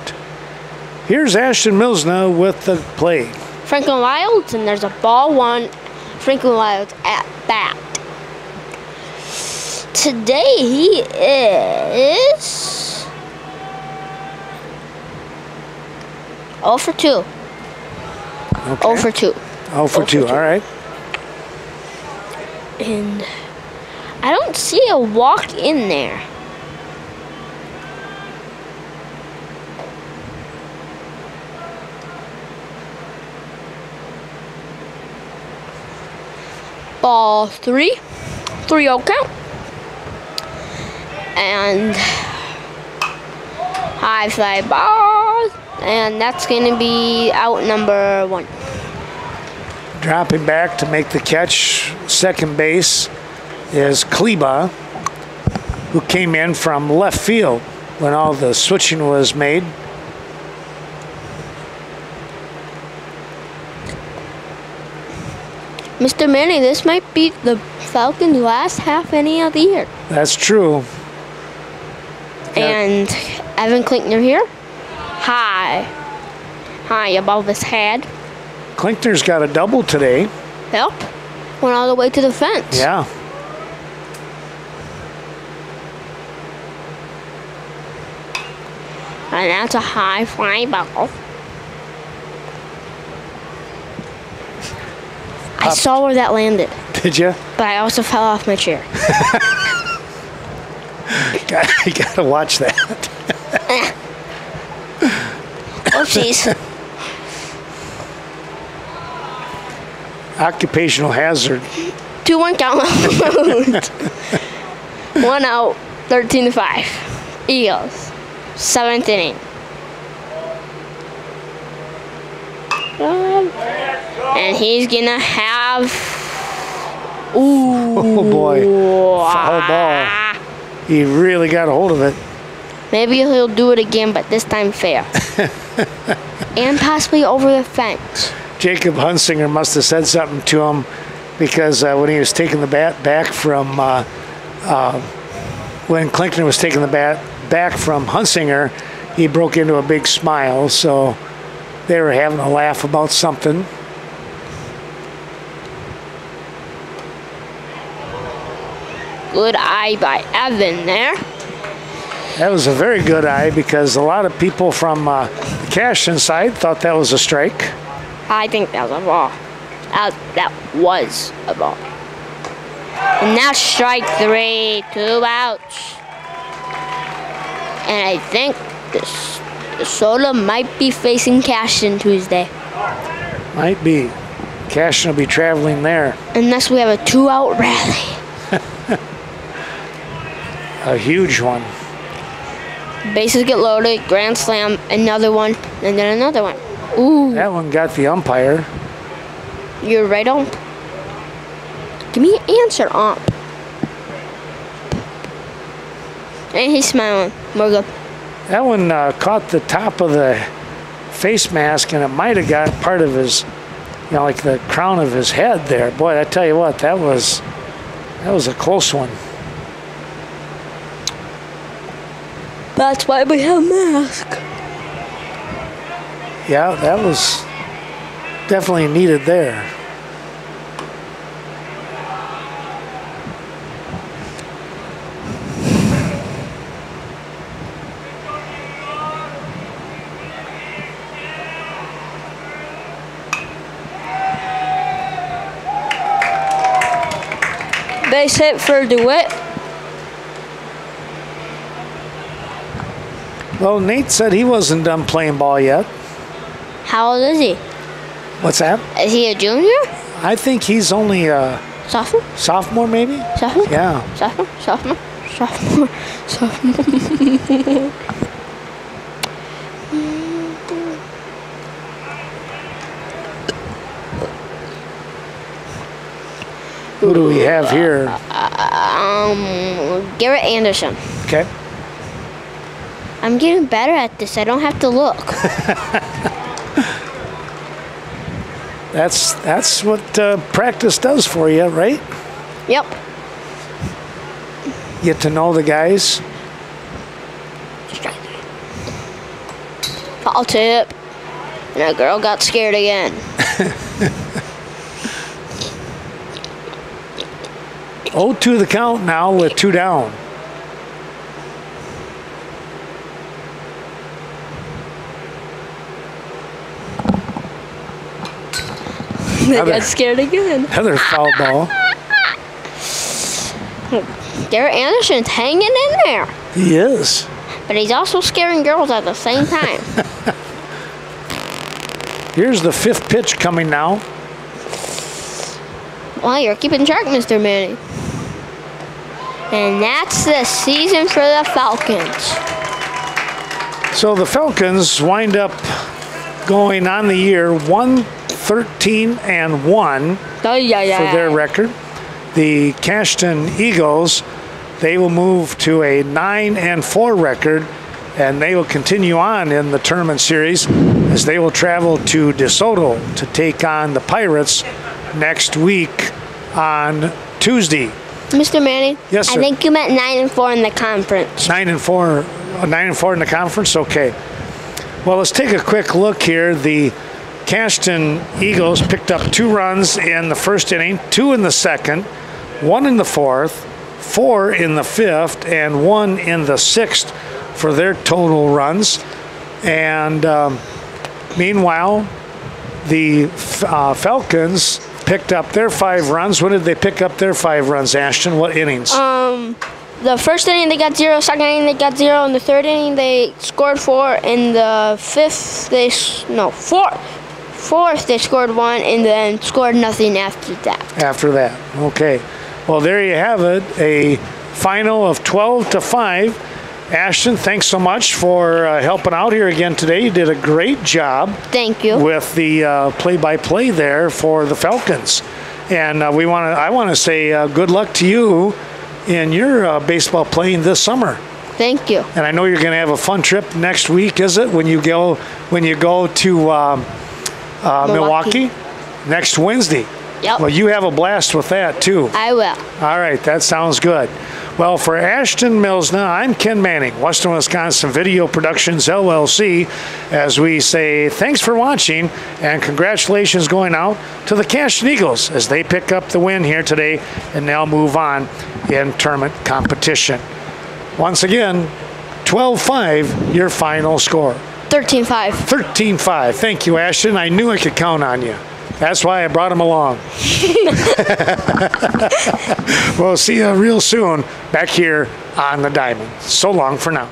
Speaker 1: Here's Ashton Milsna with the play.
Speaker 2: Franklin Wilds, and there's a ball 1. Franklin Wilds at bat. Today he is 0 for 2.
Speaker 1: Okay.
Speaker 2: 0 for 2.
Speaker 1: 0 for 2. All right.
Speaker 2: And I don't see a walk in there. Ball 3. 3-0 count. And high fly ball. And that's going to be out number 1.
Speaker 1: Dropping back to make the catch, second base, is Kleba, who came in from left field when all the switching was made.
Speaker 2: Mr. Manning, this might be the Falcons' last half inning of the year.
Speaker 1: That's true.
Speaker 2: And Evan Klinkner here. High. high above his head.
Speaker 1: Klinkner's got a double today.
Speaker 2: Yep. Went all the way to the fence.
Speaker 1: Yeah.
Speaker 2: And that's a high fly ball. I saw where that landed.
Speaker 1: Did you?
Speaker 2: But I also fell off my chair.
Speaker 1: You gotta watch that.
Speaker 2: Oopsies.
Speaker 1: Occupational hazard.
Speaker 2: 2-1 count. 1 out, 13-5. Eagles. 7th inning. And he's gonna have. Ooh.
Speaker 1: Oh boy. Foul ball. He really got a hold of it.
Speaker 2: Maybe he'll do it again, but this time fair. And possibly over the fence.
Speaker 1: Jacob Hunsinger must have said something to him because when he was taking the bat back from when Klinkner was taking the bat back from Hunsinger, he broke into a big smile. So they were having a laugh about something.
Speaker 2: Good eye by Evan there.
Speaker 1: That was a very good eye because a lot of people from the Cashton side thought that was a strike.
Speaker 2: I think that was a ball. That was a ball. And that's strike 3, 2 outs. And I think the Soda might be facing Cashton Tuesday.
Speaker 1: Might be. Cashton will be traveling there.
Speaker 2: Unless we have a 2-out rally.
Speaker 1: A huge one.
Speaker 2: Bases get loaded, grand slam, another one, and then another one. Ooh.
Speaker 1: That one got the umpire.
Speaker 2: You're right on. Give me an answer, ump. And he's smiling. We're good.
Speaker 1: That one caught the top of the face mask, and it might have got part of his, like the crown of his head there. Boy, I tell you what, that was a close one.
Speaker 2: That's why we have masks.
Speaker 1: Yeah, that was definitely needed there.
Speaker 2: Base hit for DeWitt.
Speaker 1: Well, Nate said he wasn't done playing ball yet.
Speaker 2: How old is he?
Speaker 1: What's that?
Speaker 2: Is he a junior?
Speaker 1: I think he's only a
Speaker 2: Sophomore?
Speaker 1: sophomore, maybe?
Speaker 2: Sophomore?
Speaker 1: Yeah.
Speaker 2: Sophomore?
Speaker 1: Who do we have here?
Speaker 2: Garrett Anderson.
Speaker 1: Okay.
Speaker 2: I'm getting better at this. I don't have to look.
Speaker 1: That's what practice does for you, right?
Speaker 2: Yep.
Speaker 1: Get to know the guys.
Speaker 2: Foul tip. And that girl got scared again.
Speaker 1: 0-2 the count now with 2 down.
Speaker 2: They got scared again.
Speaker 1: Another foul ball.
Speaker 2: Garrett Anderson's hanging in there.
Speaker 1: He is.
Speaker 2: But he's also scaring girls at the same time.
Speaker 1: Here's the 5th pitch coming now.
Speaker 2: Well, you're keeping track, Mr. Manning. And that's the season for the Falcons.
Speaker 1: So the Falcons wind up going on the year 1-13-1
Speaker 2: Oh, yeah.
Speaker 1: for their record. The Cashton Eagles, they will move to a 9-4 record, and they will continue on in the tournament series as they will travel to DeSoto to take on the Pirates next week on Tuesday.
Speaker 2: Mr. Manning?
Speaker 1: Yes, sir.
Speaker 2: I think you meant 9-4 in the conference.
Speaker 1: 9-4 in the conference? Okay. Well, let's take a quick look here. The Cashton Eagles picked up 2 runs in the first inning, 2 in the second, 1 in the fourth, 4 in the fifth, and 1 in the sixth for their total runs. And meanwhile, the Falcons picked up their 5 runs. When did they pick up their 5 runs, Ashton? What innings?
Speaker 2: The first inning they got 0, second inning they got 0, in the third inning they scored 4, in the fourth they scored 1, and then scored nothing after that.
Speaker 1: After that, okay. Well, there you have it, a final of 12-5. Ashton, thanks so much for helping out here again today. You did a great job.
Speaker 2: Thank you.
Speaker 1: With the play-by-play there for the Falcons. And I want to say good luck to you in your baseball playing this summer.
Speaker 2: Thank you.
Speaker 1: And I know you're going to have a fun trip next week, is it? When you go to Milwaukee next Wednesday.
Speaker 2: Yep.
Speaker 1: Well, you have a blast with that too.
Speaker 2: I will.
Speaker 1: All right, that sounds good. Well, for Ashton Milsna, I'm Ken Manning, Western Wisconsin Video Productions, LLC, as we say thanks for watching and congratulations going out to the Cashton Eagles as they pick up the win here today and now move on in tournament competition. Once again, 12-5, your final score.
Speaker 2: 13-5.
Speaker 1: 13-5. Thank you, Ashton. I knew I could count on you. That's why I brought him along. We'll see you real soon back here on the Diamond. So long for now.